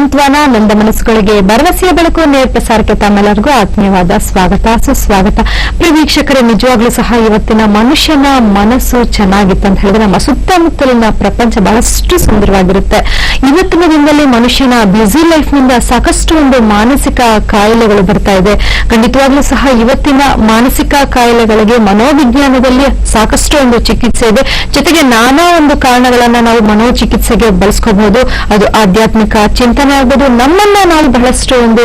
ಸಾಂತ್ವನ ನೊಂದ ಮನಸ್ಸುಗಳಿಗೆ ಭರವಸೆಯ ಬೆಳಕು ನೇರ ಪ್ರಸಾರಕ್ಕೆ ತಮ್ಮೆಲ್ಲರಿಗೂ ಆತ್ಮೀಯವಾದ ಸ್ವಾಗತ ಸುಸ್ವಾಗತ. ಪ್ರಿಯ ವೀಕ್ಷಕರೇ, ನಿಜವಾಗ್ಲೂ ಸಹ ಇವತ್ತಿನ ಮನುಷ್ಯನ ಮನಸ್ಸು ಚೆನ್ನಾಗಿತ್ತು ಅಂತ ಹೇಳಿದ್ರೆ ನಮ್ಮ ಸುತ್ತಮುತ್ತಲಿನ ಪ್ರಪಂಚ ಬಹಳಷ್ಟು ಸುಂದರವಾಗಿರುತ್ತೆ. ಇವತ್ತಿನ ದಿನದಲ್ಲಿ ಮನುಷ್ಯನ ಬ್ಯುಸಿ ಲೈಫ್ ನಿಂದ ಸಾಕಷ್ಟು ಒಂದು ಮಾನಸಿಕ ಕಾಯಿಲೆಗಳು ಬರ್ತಾ ಇದೆ. ಖಂಡಿತವಾಗ್ಲೂ ಸಹ ಇವತ್ತಿನ ಮಾನಸಿಕ ಕಾಯಿಲೆಗಳಿಗೆ ಮನೋವಿಜ್ಞಾನದಲ್ಲಿ ಸಾಕಷ್ಟು ಒಂದು ಚಿಕಿತ್ಸೆ ಇದೆ. ಜೊತೆಗೆ ನಾನಾ ಒಂದು ಕಾರಣಗಳನ್ನ ನಾವು ಮನೋಚಿಕಿತ್ಸೆಗೆ ಬಳಸ್ಕೋಬಹುದು. ಅದು ಆಧ್ಯಾತ್ಮಿಕ ಚಿಂತನೆ ಆಗ್ಬೋದು. ನಮ್ಮನ್ನ ನಾವು ಬಹಳಷ್ಟು ಒಂದು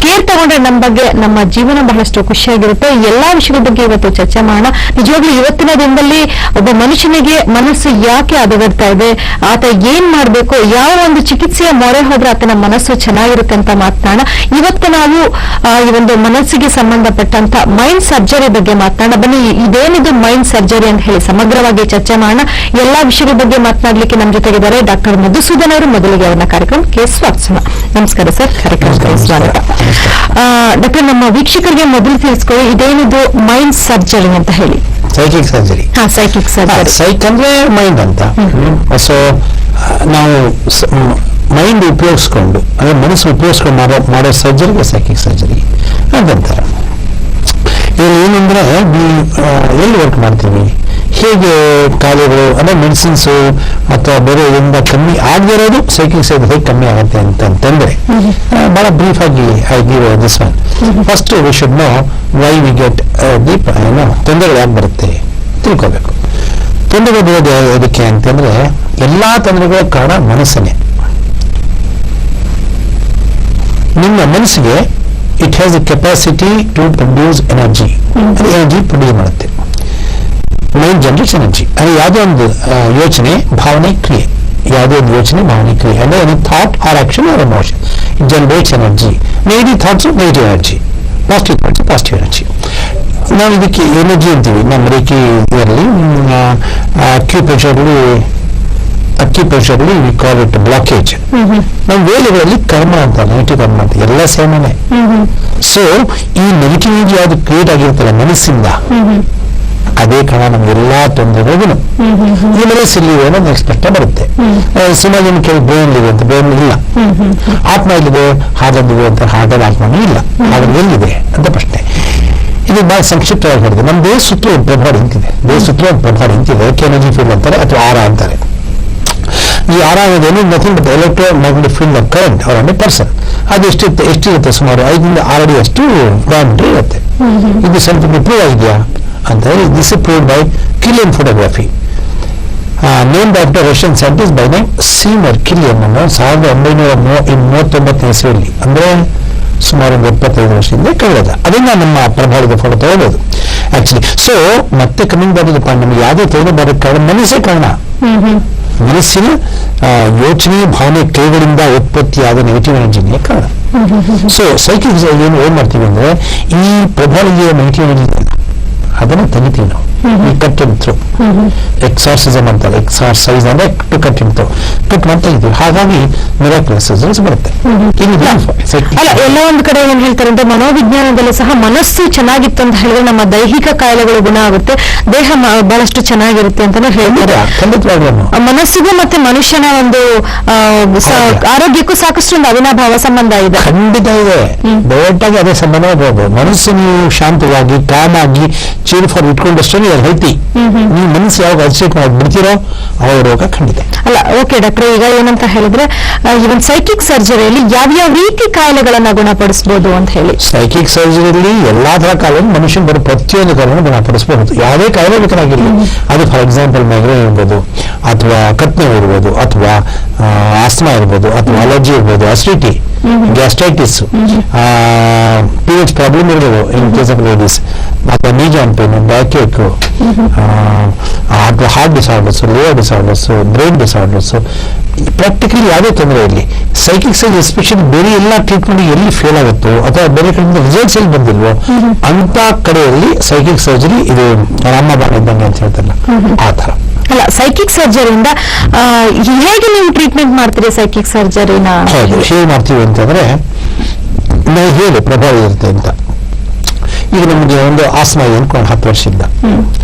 ಕೇರ್ ತಗೊಂಡ್ರೆ ನಮ್ಮ ಬಗ್ಗೆ ನಮ್ಮ ಜೀವನ ಬಹಳಷ್ಟು ಖುಷಿಯಾಗಿರುತ್ತೆ. ಎಲ್ಲಾ ವಿಷಯದ ಬಗ್ಗೆ ಇವತ್ತು ಚರ್ಚೆ ಮಾಡೋಣ. ನಿಜವಾಗ್ಲೂ ಇವತ್ತಿನ ದಿನದಲ್ಲಿ ಒಬ್ಬ ಮನುಷ್ಯನಿಗೆ ಮನಸ್ಸು ಯಾಕೆ ಹದಗೆಡ್ತಾ ಇದೆ, ಆತ ಏನ್ ಮಾಡ್ಬೇಕು, ಯಾವ ಒಂದು ಚಿಕಿತ್ಸೆಯ ಮೊರೆ ಹೋದ್ರೆ ಆತನ ಮನಸ್ಸು ಚೆನ್ನಾಗಿರುತ್ತೆ ಅಂತ ಮಾತನಾಡೋಣ. ಇವತ್ತು ನಾವು ಈ ಒಂದು ಮನಸ್ಸಿಗೆ ಸಂಬಂಧಪಟ್ಟಂತ ಮೈಂಡ್ ಸರ್ಜರಿ ಬಗ್ಗೆ ಮಾತನಾಡೋಣ. ಬನ್ನಿ, ಇದೇನಿದು ಮೈಂಡ್ ಸರ್ಜರಿ ಅಂತ ಹೇಳಿ ಸಮಗ್ರವಾಗಿ ಚರ್ಚೆ ಮಾಡೋಣ. ಎಲ್ಲಾ ವಿಷಯದ ಬಗ್ಗೆ ಮಾತನಾಡ್ಲಿಕ್ಕೆ ನಮ್ಮ ಜೊತೆಗಿದ್ದಾರೆ ಡಾಕ್ಟರ್ ಮಧುಸೂದನ್ ಅವರು. ಮೊದಲಿಗೆ ಅವರ ಕಾರ್ಯಕ್ರಮಕ್ಕೆ ಸ್ವಾಗತ. ನಮಸ್ಕಾರ ಸರ್, ಕಾರ್ಯಕ್ರಮಕ್ಕೆ ಸ್ವಾಗತ. ಡಾಕ್ಟರ್, ನಮ್ಮ ವೀಕ್ಷಕರಿಗೆ ಮೊದಲು ತಿಳಿಸ್ಕೊಳ್ಳಿ, ಇದೇನಿದು ಮೈಂಡ್ ಸರ್ಜರಿ ಅಂತ ಹೇಳಿ. Psychic surgery. Psychic surgery. Psych ಅಂದ್ರೆ ಮೈಂಡ್ ಅಂತ. ಸೊ ನಾವು ಮೈಂಡ್ ಉಪಯೋಗಿಸ್ಕೊಂಡು ಅಂದ್ರೆ ಮನಸ್ಸು ಉಪಯೋಗಿಸ್ಕೊಂಡು ಮಾಡೋ ಸರ್ಜರಿಗೆ ಸೈಕಿಕ್ ಸರ್ಜರಿ ಅಂತಾರೆ. ಏನಂದ್ರೆ ಎಲ್ಲಿ ವರ್ಕ್ ಮಾಡ್ತೀವಿ, ಹೇಗೆ ಕಾಯಿಲೆಗಳು ಅಂದ್ರೆ ಮೆಡಿಸಿನ್ಸು ಅಥವಾ ಬೇರೆ ಇದರಿಂದ ಕಮ್ಮಿ ಆಗದೇ ಇರೋದು ಸೈಕಿಕ್ ಸರ್ಜರಿ ಹೇಗೆ ಕಮ್ಮಿ ಆಗುತ್ತೆ ಅಂತಂದ್ರೆ ಬಹಳ ಬ್ರೀಫ್ ಆಗಿ I give this one. First we should know why we get ತೊಂದರೆಗಳು ಯಾಕೆ ಬರುತ್ತೆ ತಿಳ್ಕೋಬೇಕು. ತೊಂದರೆ ಬರೋದು ಅದಕ್ಕೆ ಅಂತಂದ್ರೆ ಎಲ್ಲಾ ತೊಂದರೆಗಳ ಕಾರಣ ಮನಸ್ಸನ್ನೇ. ನಿಮ್ಮ ಮನಸ್ಸಿಗೆ it has the capacity to produce energy. ಅದು ಎನರ್ಜಿ ಪ್ರೊಡ್ಯೂಸ್ ಮಾಡುತ್ತೆ. Mind generates energy. ಅದು ಯಾವುದೋ ಒಂದು ಯೋಚನೆ, ಭಾವನೆ, ಕ್ರಿಯೆ, ಯಾವುದೋ ಒಂದು ಯೋಚನೆ, ಭಾವನೆ, ಕ್ರಿಯೆ ಅಂದ್ರೆ any thought or action or emotion it generates energy. Negative thoughts negative energy, positive thoughts positive energy. ನಾವು ಇದಕ್ಕೆ ಎನರ್ಜಿ ಅಂತೀವಿ. ನಮ್ಮ ರೇಖೆ ಇದರಲ್ಲಿ ಅಕ್ಯುಪ್ರೆಷರ್ಲಿ ವಿ ಕಾಲ್ ಇಟ್ ಬ್ಲಾಕೇಜ್. ನಮ್ಮ ವೇಳೆಗಳಲ್ಲಿ ಕರ್ಮ ಅಂತ, ನೆಗೆಟಿವ್ ಕರ್ಮ ಅಂತ, ಎಲ್ಲ ಸೇಮನೆ. ಸೊ ಈ ನೆಗೆಟಿವ್ ಯಾವ್ದು ಕ್ರಿಯೇಟ್ ಆಗಿರುತ್ತಲ್ಲ ಮನಸ್ಸಿಂದ, ಅದೇ ಕಾರಣ ನಮ್ಗೆಲ್ಲಾ ತೊಂದರೆಗಳಿಗೂ ಈ ಮನಸ್ಸಲ್ಲಿ ಅನ್ನೋದು ನೆಕ್ಸ್ಟ್ ಪ್ರಶ್ನೆ ಬರುತ್ತೆ. ಸುಮಾರು ಜನ ಕೇಳಿ ಬ್ರೈನ್ ಇದೆ ಅಂತ, ಬ್ರೈನ್ ಇಲ್ಲ. ಆತ್ಮ ಎಲ್ಲಿದೆ, ಹಾಗಲ್ಲಿದೆ ಅಂತ, ಹಾಗಲ್ಲಿ ಆತ್ಮನೂ ಇಲ್ಲ, ಹಾಗಾಗಿ ಎಲ್ಲಿದೆ ಅಂತ ಪ್ರಶ್ನೆ. ಇದು ಬಹಳ ಸಂಕ್ಷಿಪ್ತವಾಗಿ ಹೇಳಿದೆ. ನಮ್ಮ ದೇಹ ಸುತ್ತಲೂ ಒಂದು ಪ್ರಭಾವ ನಿಂತಿದೆ. ದೇಹ ಸುತ್ತಲೂ ಒಂದು ಪ್ರಭಾವ ನಿಂತಿದೆ. ಎನರ್ಜಿ ಫೀಲ್ಡ್ ಅಂತಾರೆ ಅಥವಾ ಆರ ಅಂತಾರೆ. ಈ ಆರ ಅನ್ನೋದೇನು nothing but electromagnetic field of current ಅವರ ಪರ್ಸನ್. ಅದು ಎಷ್ಟಿರುತ್ತೆ, ಸುಮಾರು 5 ರಿಂದ 6 ಅಡಿ ಅಷ್ಟು ಡಯಾಮೀಟರ್ ಇರುತ್ತೆ. ಇದು ಸ್ವಲ್ಪ ಪ್ರೂವ್ ಆಗಿದೆಯಾ ಅಂತ ಹೇಳಿ this is proved by Kirlian photography, named after Russian scientist by name ಸೀಮರ್ ಕಿಲಿಯನ್ ಅನ್ನು 1939 ಇಸವಿಯಲ್ಲಿ, ಅಂದ್ರೆ ಸುಮಾರು 75 ವರ್ಷದಿಂದ ಕಳೆದ. ಅದನ್ನ ನಮ್ಮ ಪ್ರಭಾವದ ಫೋಟೋ ತಗೊಳ್ಳೋದು ಆಕ್ಚುಲಿ. ಸೊ ಮತ್ತೆ ಕಮಿಂಗ್ ಬರೋದಪ್ಪ, ನಮಗೆ ಯಾವುದೇ ತೊಂದರೆ ಬರೋಕ್ಕೆ ಕಾರಣ ಮನಸ್ಸೇ ಕಾರಣ. ಮನಸ್ಸಿನ ಯೋಚನೆ, ಭಾವನೆ, ಕ್ರಿಯೆಗಳಿಂದ ಉತ್ಪತ್ತಿಯಾದ ನೆಗೆಟಿವ್ ಎನರ್ಜಿನೇ ಕಾರಣ. ಸೊ ಸೈಕಿಕ್ ಏನ್ ಮಾಡ್ತೀವಿ ಅಂದ್ರೆ ಈ ಪ್ರಭಾವಿಗೆ ನೆಗೆಟಿವ್ ಎನರ್ಜಿ ಅದನ್ನು ತೆಗಿತೀವಿ ನಾವು. ಈ ಕಟ್ ಇನ್ ಥ್ರೂ ಎಕ್ಸಾರ್ಸಿಸಮ್ ಅಂತಾರೆ. ಎಕ್ಸಾರ್ಸೈಸ್ ಅಂದ್ರೆ to cut in through, cut ಮಾಡ್ತಾ ಇದ್ದೀವಿ. ಹಾಗಾಗಿ ಮಿರಾಕ್ಯುಲಸ್ ರಿಸಲ್ಟ್ಸ್ ಬರುತ್ತೆ. ಅಲ್ಲ, ಎಲ್ಲ ಒಂದು ಕಡೆ ಏನ್ ಹೇಳ್ತಾರೆ ಅಂದ್ರೆ ಮನೋವಿಜ್ಞಾನದಲ್ಲೂ ಸಹ ಮನಸ್ಸು ಚೆನ್ನಾಗಿತ್ತು ಅಂತ ಹೇಳಿದ್ರೆ ನಮ್ಮ ದೈಹಿಕ ಕಾಯಿಲೆಗಳು ಗುಣ ಆಗುತ್ತೆ, ದೇಹ ಬಹಳಷ್ಟು ಚೆನ್ನಾಗಿರುತ್ತೆ ಅಂತಾನೆ ಹೇಳ್ತಾರೆ. ಖಂಡಿತವಾಗ್ಲೂ ಮನಸ್ಸಿಗೂ ಮತ್ತೆ ಮನುಷ್ಯನ ಒಂದು ಆರೋಗ್ಯಕ್ಕೂ ಸಾಕಷ್ಟು ಒಂದು ಅವಿನಾಭಾವ ಸಂಬಂಧ ಇದೆ. ಖಂಡಿತ ಇದೆ. ಡೈರೆಕ್ಟ್ ಆಗಿ ಅದೇ ಸಂಬಂಧ ಇರ್ಬೋದು. ಮನಸ್ಸು ನೀವು ಶಾಂತವಾಗಿ ಕಾಮ್ ಆಗಿ ಚೀರ್ ಫಾರ್ ಇಟ್ಕೊಂಡಷ್ಟು ಹೆಲ್ತಿ. ನೀವು ಮನಸ್ಸು ಯಾವಾಗ ಅಡ್ಜಸ್ಟ್ ಮಾಡಿ ಬಿಡ್ತೀರೋ ಅವಾಗ ರೋಗ ಖಂಡಿತ ಅಲ್ಲ. ಓಕೆ ಡಾಕ್ಟರ್, ಈಗ ಏನಂತ ಹೇಳಿದ್ರೆ ಇವನ್ ಸೈಕಿಕ್ ಸರ್ಜರಿಯಲ್ಲಿ ಯಾವ್ಯಾವ ರೀತಿ ಕಾಯಿಲೆಗಳನ್ನ ಗುಣಪಡಿಸಬಹುದು ಅಂತ ಹೇಳಿ. ಸೈಕಿಕ್ ಸರ್ಜರಿಯಲ್ಲಿ ಎಲ್ಲಾ ತರ ಕಾಯಿಲೆ ಮನುಷ್ಯನ್ ಬರೋ ಪ್ರತಿಯೊಂದು ಕಾಯಿಲೆ ಗುಣಪಡಿಸಬಹುದು. ಯಾವುದೇ ಕಾಯಿಲೆ ಬೇಕಾಗಿಲ್ಲ. ಅದು ಫಾರ್ ಎಕ್ಸಾಂಪಲ್ ಮೈಗ್ರೇನ್ ಇರ್ಬೋದು, ಅಥವಾ ಕತ್ನೋವು ಇರ್ಬೋದು, ಅಥವಾ ಆಸ್ತಮಾ ಇರ್ಬೋದು, ಅಥವಾ ಅಲರ್ಜಿ ಇರ್ಬೋದು, ಅಸಿಡಿಟಿ, ಗ್ಯಾಸ್ಟ್ರೈಟಿಸ್, ಪೀರಿಯಡ್ಸ್ ಪ್ರಾಬ್ಲಮ್ ಇರ್ಬೋದು ಇನ್ ಕೇಸ್ ಆಫ್ ಲೇಡೀಸ್, ಅಥವಾ ನೀ ಜಾಯಿಂಟ್ ಪೇನ್, ಬ್ಯಾಕ್ ಏಕ್, ಅಥವಾ heart disorders, liver disorders, brain disorders, practically ಯಾವುದೇ ತೊಂದರೆ ಇರಲಿ ಸೈಕಿಕ್ ಸರ್ಜರಿ ಎಸ್ಪೆಷಲಿ ಬೇರೆ ಎಲ್ಲ ಟ್ರೀಟ್ಮೆಂಟ್ ಎಲ್ಲಿ ಫೇಲ್ ಆಗುತ್ತೋ ಅಥವಾ ಬೇರೆ ಕಡೆಯಿಂದ ರಿಸಲ್ಟ್ಸ್ ಎಲ್ಲಿ ಬಂದಿಲ್ವೋ ಅಂತ ಕಡೆಯಲ್ಲಿ ಸೈಕಿಕ್ ಸರ್ಜರಿ ಇದು ರಾಮಬಾಣ ಇದ್ದಂಗೆ ಅಂತ ಹೇಳ್ತಾರಲ್ಲ ಆ ತರ. ಅಲ್ಲ, ಸೈಕಿಕ್ ಸರ್ಜರಿಯಿಂದ ಹೇಗೆ ನೀವು ಟ್ರೀಟ್ಮೆಂಟ್ ಮಾಡ್ತೀರಿ ಸೈಕಿಕ್ ಸರ್ಜರಿನ? ಹೌದು, ಹೇಗೆ ಮಾಡ್ತೀವಿ ಅಂತಂದ್ರೆ ನಾವು ಹೇಗೆ ಪ್ರಭಾವ ಇರುತ್ತೆ ಅಂತ. ಈಗ ನಮಗೆ ಒಂದು ಆಸ್ಮಾ ಇದೆ ಅನ್ಕೊಂಡು 10 ವರ್ಷದಿಂದ,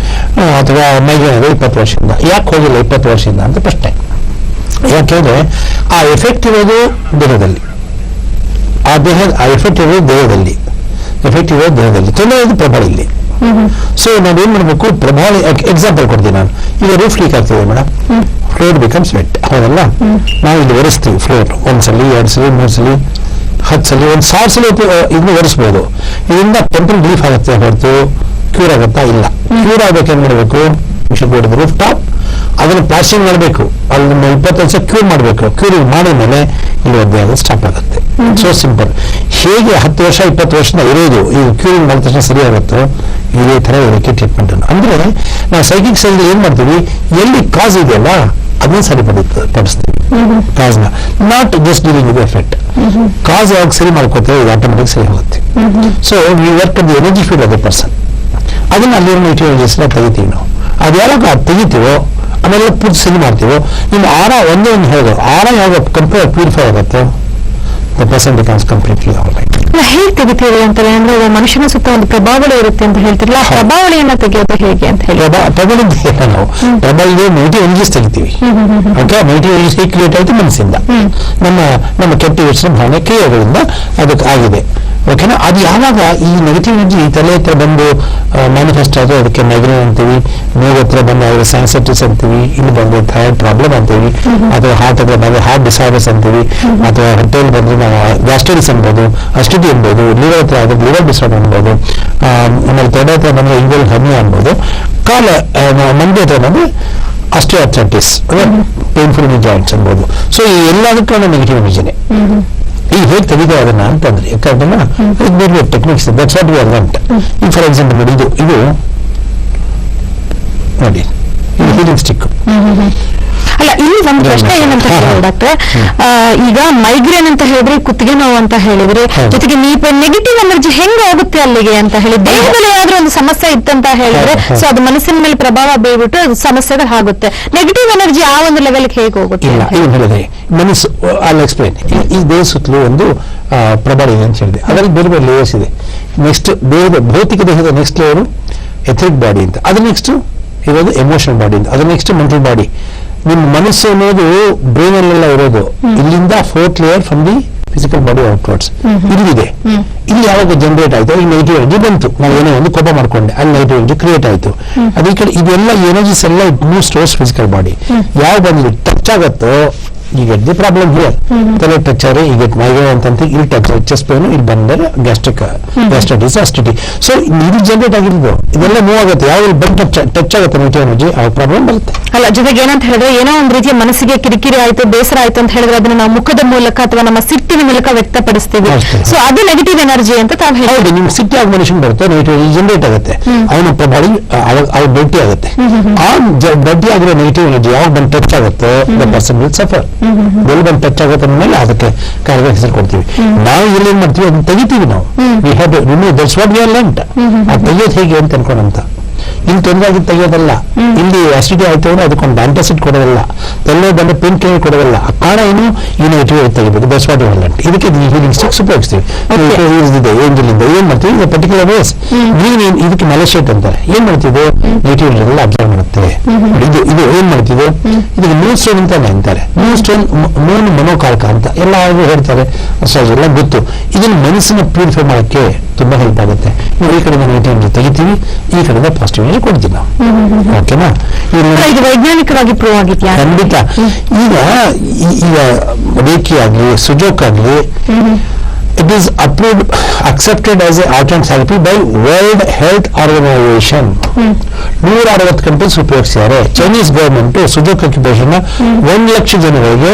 ಅಥವಾ ಮೈಗ್ರೇನ್ 20 ವರ್ಷದಿಂದ, ಯಾಕೆ ಹೋಗಿಲ್ಲ 20 ವರ್ಷದಿಂದ ಅಂತ ಪ್ರಶ್ನೆ. ಯಾಕೆಂದ್ರೆ ಆ ಎಫೆಕ್ಟ್ ಇರೋದು ದೇಹದಲ್ಲಿ, ಆ ಎಫೆಕ್ಟ್ ಇರೋದು ದೇಹದಲ್ಲಿ, ತೊಂದರೆ ಇರೋದು ಪ್ರಬಳಿಯಲ್ಲಿ. ಸೊ ನಾವೇನ್ ಮಾಡಬೇಕು, ಪ್ರಭಾವ ಎಕ್ಸಾಂಪಲ್ ಕೊಡ್ತೀನಿ ನಾನು. ಈಗ ರೂಫ್ ಲೀಕ್ ಆಗ್ತದೆ ಮೇಡಮ್, ಫ್ಲೋರ್ ಬಿಕಮ್ಸ್ ವೆಟ್, ಹೌದಲ್ಲ? ನಾವು ಇಲ್ಲಿ ಒರೆಸ್ತೀವಿ ಫ್ಲೋರ್, 1 ಸಲ 2 ಸಲ 3 ಸಲ 10 ಸಲ 1,000 ಸಲ ಇದನ್ನು ಒರೆಸ್ಬೋದು. ಇದರಿಂದ ಟೆಂಪಲ್ ರಿಲೀಫ್ ಆಗುತ್ತೆ ಹೊರತು ಕ್ಯೂರ್ ಆಗುತ್ತಾ? ಇಲ್ಲ. ಕ್ಯೂರ್ ಆಗ್ಬೇಕು ಏನ್ ಮಾಡಬೇಕು, ರೂಫ್ ಟಾಪ್ ಅದನ್ನು ಪ್ಲಾಸ್ಟಿಂಗ್ ಮಾಡಬೇಕು, ಅಲ್ಲಿ 20 ವರ್ಷ ಕ್ಯೂರ್ ಮಾಡಬೇಕು. ಕ್ಯೂರಿಂಗ್ ಮಾಡಿದ ಮೇಲೆ ಇಲ್ಲಿ ಒದ್ದೆ ಆಗೋದು ಸ್ಟಾಪ್ ಆಗುತ್ತೆ. So simple. ಹೇಗೆ 10 ವರ್ಷ 20 ವರ್ಷದ ಇರೋದು ಈಗ ಕ್ಯೂರಿಂಗ್ ಮಾಡಿದ ತಕ್ಷಣ ಸರಿ ಆಗುತ್ತೋ ಇದೇ ತರ ಇದಕ್ಕೆ ಟ್ರೀಟ್ಮೆಂಟ್ ಅನ್ನು. ಅಂದ್ರೆ ನಾವು ಸೈಕಿಕ್ ಸೈಡ್ ಏನ್ ಮಾಡ್ತೀವಿ, ಎಲ್ಲಿ ಕಾಸ್ ಇದೆಯಲ್ಲ ಅದನ್ನ ಸರಿಪಡಿಸ್ತೀವಿ ಕಾಸ್ನ, not just dealing with effect. Cause ಯಾವಾಗ ಸರಿ ಮಾಡ್ಕೋತೇವೆ ಇದು ಆಟೋಮೆಟಿಕ್ ಸರಿ ಹೋಗುತ್ತೆ. So we work the energy field of the person, ಅದನ್ನ ಅಲ್ಲಿರೋ ನೆಗೆಟಿವ್ ಎನರ್ಜೀಸ್ ತೆಗಿತೀವಿ ನಾವು. ಅದು ಯಾವಾಗ ತೆಗಿತೀವೋ ಆಮೇಲೆ ಪೂರ್ತಿ ಸರಿ ಮಾಡ್ತೀವೋ, ನಿಮ್ಮ ಆರ ಒಂದೇ ಒಂದು ಹೇಳೋದು, ಆರ ಯಾವಾಗ ಕಂಪ್ಲೀಟ್ ಪ್ಯೂರಿಫೈ ಆಗುತ್ತೋ the person becomes completely all right. ಹೇಗೆ ತೆಗಿತೀವಿ ಅಂತಾರೆ ಅಂದ್ರೆ ಮನುಷ್ಯನ ಸುತ್ತ ಒಂದು ಪ್ರಭಾವಳಿ ಇರುತ್ತೆ ಅಂತ ಹೇಳ್ತಿರಲ್ಲ, ಪ್ರಭಾವಳಿಯನ್ನ ತೆಗೆಯೋದು ಹೇಗೆ ಅಂತ ಹೇಳಿ? ನಾವು ಪ್ರಬಲಗೆ ನೆಗೆಟಿವ್ ಎನರ್ಜೀಸ್ ತೆಗಿತೀವಿ. ಓಕೆ, ನೆಗೆಟಿವ್ ಎನರ್ಜೀಸ್ ಹೇಗೆ ಕ್ರಿಯೇಟ್ ಆಯ್ತು? ಮನಸ್ಸಿಂದ, ನಮ್ಮ ಕೆಟ್ಟ ಯೋಚನೆ ಭಾವನೆ ಕ್ರಿಯೆಗಳಿಂದ ಅದಕ್ಕೆ ಆಗಿದೆ. ಓಕೆನಾ? ಅದು ಯಾವಾಗ ಈ ನೆಗೆಟಿವ್ ಎನರ್ಜಿ ತಲೆ ಹತ್ರ ಬಂದು ಮ್ಯಾನಿಫೆಸ್ಟ್ ಆದ್ರೆ ಅದಕ್ಕೆ ಮೈಗ್ರೇನ್ ಅಂತೀವಿ, ಮೂಗು ಹತ್ರ ಬಂದಾಗ ಸ್ಯಾನ್ಸೈಟಿಸ್ ಅಂತೀವಿ, ಇಲ್ಲಿ ಬಂದ್ರೆ ಥೈರಾಯ್ಡ್ ಪ್ರಾಬ್ಲಮ್ ಅಂತೀವಿ, ಅಥವಾ ಹಾರ್ಟ್ ಹತ್ರ ಬಂದ್ರೆ ಹಾರ್ಟ್ ಡಿಸಾರ್ಡರ್ಸ್ ಅಂತೀವಿ, ಅಥವಾ ಹೊಟ್ಟೆಯಲ್ಲಿ ಬಂದ್ರೆ ನಾವು ಗ್ಯಾಸ್ಟ್ರೈಟಿಸ್ ಅನ್ಬೋದು, ಅಸಿಡಿಟಿ ಅನ್ಬೋದು, ಲಿವರ್ ಹತ್ರ ಆದ್ರೆ ಲಿವರ್ ಡಿಸಾರ್ಡರ್ ಅನ್ಬೋದು, ಆಮೇಲೆ ತೊಡೆ ಹತ್ರ ಬಂದ್ರೆ ಇಂಗೋಲ್ ಹರ್ನಿಯಾ ಅನ್ಬೋದು, ಮಂಡಿ ಹತ್ರ ಬಂದ್ರೆ ಆಸ್ಟಿಯೋಆರ್ಥ್ರೈಟಿಸ್ ಪೇನ್ಫುಲ್ ಜಾಯಿಂಟ್ಸ್ ಅನ್ಬೋದು. ಸೊ ಈ ಎಲ್ಲದಕ್ಕೂ ನೆಗೆಟಿವ್ ಎನರ್ಜಿನೇ. ಈಗ ಹೇಗೆ ತೆಗೆದು ಅದನ್ನ ಅಂತಂದ್ರೆ ಯಾಕಂದ್ರೆ ಅದಕ್ಕೆ ಬೇರೆ ಬೇರೆ techniques, that's what we R want. ಈಗ ಫಾರ್ ಎಕ್ಸಾಂಪಲ್ ನೋಡಿ, ಇದು ನೋಡಿ, ಇದು ಹೀಲಿಂಗ್ ಸ್ಟಿಕ್. ಅಲ್ಲ, ಇಲ್ಲಿ ಒಂದು ಪ್ರಶ್ನೆ ಏನಂತ ಹೇಳಿದ್ರೆ ಡಾಕ್ಟ್ರೆ, ಈಗ ಮೈಗ್ರೇನ್ ಅಂತ ಹೇಳಿದ್ರೆ ಕುತ್ತಿಗೆ ನೋವು ಅಂತ ಹೇಳಿದ್ರೆ, ಜೊತೆಗೆ ನೆಗೆಟಿವ್ ಎನರ್ಜಿ ಹೆಂಗ್ ಹೋಗುತ್ತೆ ಅಲ್ಲಿಗೆ ಅಂತ ಹೇಳಿ, ದೇಹದಲ್ಲಿ ಏನಾದ್ರೂ ಒಂದು ಸಮಸ್ಯೆ ಇತ್ತಂತ ಹೇಳಿದ್ರೆ ಸೊ ಅದು ಮನಸ್ಸಿನ ಮೇಲೆ ಪ್ರಭಾವ ಬೀಳ್ಬಿಟ್ಟು ಅದು ಸಮಸ್ಯೆಗಳು ಆಗುತ್ತೆ. ನೆಗೆಟಿವ್ ಎನರ್ಜಿ ಆ ಒಂದು ಲೆವೆಲ್ಗೆ ಹೇಗೆ ಹೋಗುತ್ತೆ? ಇಲ್ಲ, ಏನು ಹೇಳಿದ್ರೆ ಮನಸ್ಸು, ಅಲ್ಲಿ ಎಕ್ಸ್ಪ್ಲೈನ್. ಈ ದೇಹ ಸುತ್ತಲೂ ಒಂದು ಪ್ರಬಳಿ ಅಂತ ಹೇಳಿದೆ, ಅದರಲ್ಲಿ ಬೇರೆ ಬೇರೆ ಲೇಯರ್ಸ್ ಇದೆ. ನೆಕ್ಸ್ಟ್ ದೇಹದ ಭೌತಿಕ ದೇಹದ ನೆಕ್ಸ್ಟ್ ಲೇಯರು ಎಥರಿಕ್ ಬಾಡಿ ಅಂತ, ಅದ್ರ ನೆಕ್ಸ್ಟ್ ಇರೋದು ಎಮೋಷನಲ್ ಬಾಡಿ ಅಂತ, ಅದ್ರ ನೆಕ್ಸ್ಟ್ ಮೆಂಟಲ್ ಬಾಡಿ. ನಿಮ್ಮ ಮನಸ್ಸು ಅನ್ನೋದು ಬ್ರೈನ್ ಅಲ್ಲೆಲ್ಲ ಇರೋದು, ಇಲ್ಲಿಂದ 4th layer from the physical body outwards ಇಲ್ಲಿದೆ. ಇಲ್ಲಿ ಯಾವಾಗ ಜನರೇಟ್ ಆಯ್ತು ಈ ನೆಗೆಟಿವ್ ಎನರ್ಜಿ ಬಂತು, ನಾವು ಏನೋ ಒಂದು ಕೋಪ ಮಾಡ್ಕೊಂಡೆ, ಅಲ್ಲಿ ನೆಗೆಟಿವ್ ಎನರ್ಜಿ ಕ್ರಿಯೇಟ್ ಆಯ್ತು. ಅದೇ ಕಡೆ ಇದೆಲ್ಲ ಎನರ್ಜೀಸ್ ಎಲ್ಲ it moves towards physical body. ಯಾವ ಬಂದು ಟಚ್ ಆಗುತ್ತೋ you get the problem here. ತಲೆ ಟಚ್ ಆದ್ರೆ you get migraine ಅಂತಂತ, ಇಲ್ಲಿ ಟಚ್ ಚೆಸ್ಟ್ ಪೇನ್, ಇಲ್ಲಿ ಬಂದರೆ ಗ್ಯಾಸ್ಟ್ರೈಟಿಸ್, ಅಸಿಡಿಟಿ. ಸೊ ಇದು ಜನರೇಟ್ ಆಗಿರೋದು, ಇದೆಲ್ಲ ಮೂವ್ ಆಗುತ್ತೆ. ಯಾವ ಬಂದು ಟಚ್ ಆಗುತ್ತೆ ನೆಗೆಟಿವ್ ಎನರ್ಜಿ, ಆ ಪ್ರಾಬ್ಲಮ್ ಬರುತ್ತೆ. ಅಲ್ಲ, ಜೊತೆಗೆ ಏನಂತ ಹೇಳಿದ್ರೆ ಏನೋ ಒಂದು ರೀತಿಯ ಮನಸ್ಸಿಗೆ ಕಿರಿಕಿರಿ ಆಯ್ತು, ಬೇಸರ ಆಯ್ತು ಅಂತ ಹೇಳಿದ್ರೆ ಅದನ್ನ ನಾವು ಮುಖದ ಮೂಲಕ ಅಥವಾ ನಮ್ಮ ಸಿಟ್ಟಿನ ಮೂಲಕ ವ್ಯಕ್ತಪಡಿಸ್ತೀವಿ. ಸೊ ಅದು ನೆಗೆಟಿವ್ ಎನರ್ಜಿ ಅಂತ ತಾವು ಹೇಳಿ. ನಿಮ್ಗೆ ಸಿಟ್ಟಿಯಾಗ ಮನುಷ್ಯನ್ ಬರುತ್ತೆ, ನೆಗೆಟಿವ್ ಎನರ್ಜಿ ಜನರೇಟ್ ಆಗುತ್ತೆ, ಅವನ ಪ್ರಭಾವಿ ಅವ್ರು ಗಟ್ಟಿ ಆಗುತ್ತೆ. ಆ ಗಟ್ಟಿ ಆಗಿರೋ ನೆಗೆಟಿವ್ ಎನರ್ಜಿ ಯಾವಾಗ ಬಂದು ಟಚ್ ಆಗುತ್ತೋ ದ ಪರ್ಸನ್ ವಿಲ್ ಸಫರ್. ಎಲ್ಲಿ ಬಂದು ಟಚ್ ಆಗುತ್ತೆ ಅಂದ್ಮೇಲೆ ಅದಕ್ಕೆ ಕಾಯಿಲೆ ಹೆಸರು ಕೊಡ್ತೀವಿ. ನಾವು ಎಲ್ಲಿ ಏನ್ ಮಾಡ್ತೀವಿ ಅದನ್ನ ತೆಗಿತೀವಿ. ನಾವು we have to remove, that's what we are learned. ಅದು ತೆಗಿಯೋದು ಹೇಗೆ ಅಂತ ಅನ್ಕೊಂಡಂತ, ಇಲ್ಲಿ ತೊಂದರೆ ಆಗಿ ತೆಗಿಯೋದಲ್ಲ, ಇಲ್ಲಿ ಅಸಿಡಿಟಿ ಆಯ್ತು ಅಂದ್ರೆ ಅದಕ್ಕೊಂದು ಆಂಟಾಸಿಡ್ ಕೊಡೋದಲ್ಲ, ತಲೆ ಬಂದ ಪೇನ್ ಕಿಲ್ಲರ್ ಕೊಡೋದಲ್ಲ. ಆ ಕಾರಣ ಏನು, ಈ ನೆಗೆಟಿವ್ ತೆಗಿಬೋದು. That's what we are learned. ಇದಕ್ಕೆ ಹೀಲಿಂಗ್ ಸ್ಟಿಕ್ಸ್ ಉಪಯೋಗಿಸ್ತೀವಿ. ಇದೆ ಏಂಜಲ್ ಇಂದ ಏನ್ ಮಾಡ್ತೀವಿ, ಇದು ಪರ್ಟಿಕ್ಯುಲರ್ ವೇಸ್. ಇದಕ್ಕೆ ಮೆಲಶೇಟ್ ಅಂತಾರೆ. ಏನ್ ಮಾಡ್ತಿದ್ದು, ನೆಗೆಟಿವ್ ಎಲ್ಲ ಅಬ್ಸರ್ವ್ ಮಾಡುತ್ತೆ. ಇದು ಏನ್ ಮಾಡ್ತಿದ್ದು, ಇದಕ್ಕೆ ಮೂನ್ ಸ್ಟೋನ್ ಅಂತಾರೆ. ಮೂನ್ ಸ್ಟೋನ್, ಮೂನ್ ಮನೋಕಾರಕ ಅಂತ ಎಲ್ಲ ಹೇಳ್ತಾರೆ, ಎಲ್ಲ ಗೊತ್ತು. ಇದನ್ನು ಮನಸ್ಸನ್ನ ಪ್ಯೂರಿಫೈ ಮಾಡಕ್ಕೆ ತುಂಬಾ ಹೆಲ್ಪ್ ಆಗುತ್ತೆ. ನಾವು ಈ ಕಡೆಯಿಂದ ನೆಗೆಟಿವ್ ಎನರ್ಜಿ ತೆಗಿತೀವಿ, ಈ ಕಡೆಯಿಂದ ಪಾಸಿಟಿವ್ ಎನರ್ಜಿ ಕೊಡ್ತೀವಿ ನಾವು. ಓಕೆನಾ? ಇದು ವೈಜ್ಞಾನಿಕವಾಗಿ ಪ್ರೂವ್ ಆಗಿದೆಯಾ? ಖಂಡಿತ. ಈಗ ರೇಖಿ ಆಗ್ಲಿ, ಸುಜೋಕ್ ಆಗ್ಲಿ, it is approved, accepted as a alternate therapy by World Health Organization. 160 countries ಉಪಯೋಗಿಸಿದ್ದಾರೆ. ಚೈನೀಸ್ ಗವರ್ಮೆಂಟ್ ಸುಜೋಕ್ ಅಕ್ಯುಪೇಷನ್ 1 ಲಕ್ಷ ಜನರಿಗೆ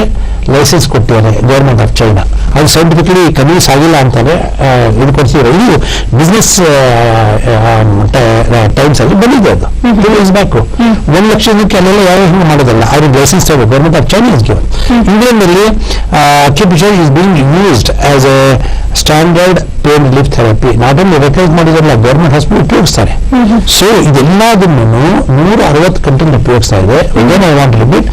ಲೈಸೆನ್ಸ್ ಕೊಟ್ಟಿದ್ದಾರೆ, ಗವರ್ಮೆಂಟ್ ಆಫ್ ಚೈನಾ. ಅದು ಸೈಂಟಿಫಿಕಲಿ ಕನ್ವಿನ್ಸ್ ಆಗಿಲ್ಲ ಅಂತಾನೆ ಇದು ಕೊಡ್ತಿದ್ದಾರೆ. ಇದು ಬಿಸ್ನೆಸ್ ಟೈಮ್ಸ್ ಅಲ್ಲಿ ಬಂದಿದೆ, ಅದು 2 years back. 1 ಲಕ್ಷ ಜನಕ್ಕೆ ಅಲ್ಲೆಲ್ಲ ಯಾವ ಹಿಂಗೆ ಮಾಡೋದಲ್ಲ, ಅವ್ರಿಗೆ ಲೈಸೆನ್ಸ್ ತಗೋ government of China is given. England ನಲ್ಲಿ acupressure is being used as a standard pain relief therapy. Not only recognise ಮಾಡಿದ್ರಲ್ಲ, ಗವರ್ಮೆಂಟ್ ಹಾಸ್ಪಿಟಲ್ ಉಪಯೋಗಿಸ್ತಾರೆ. ಸೊ ಇದೆಲ್ಲದನ್ನು 160 ಕಂಟ್ರಿ ಉಪಯೋಗಿಸ್ತಾ ಇದೆ. again I want to repeat,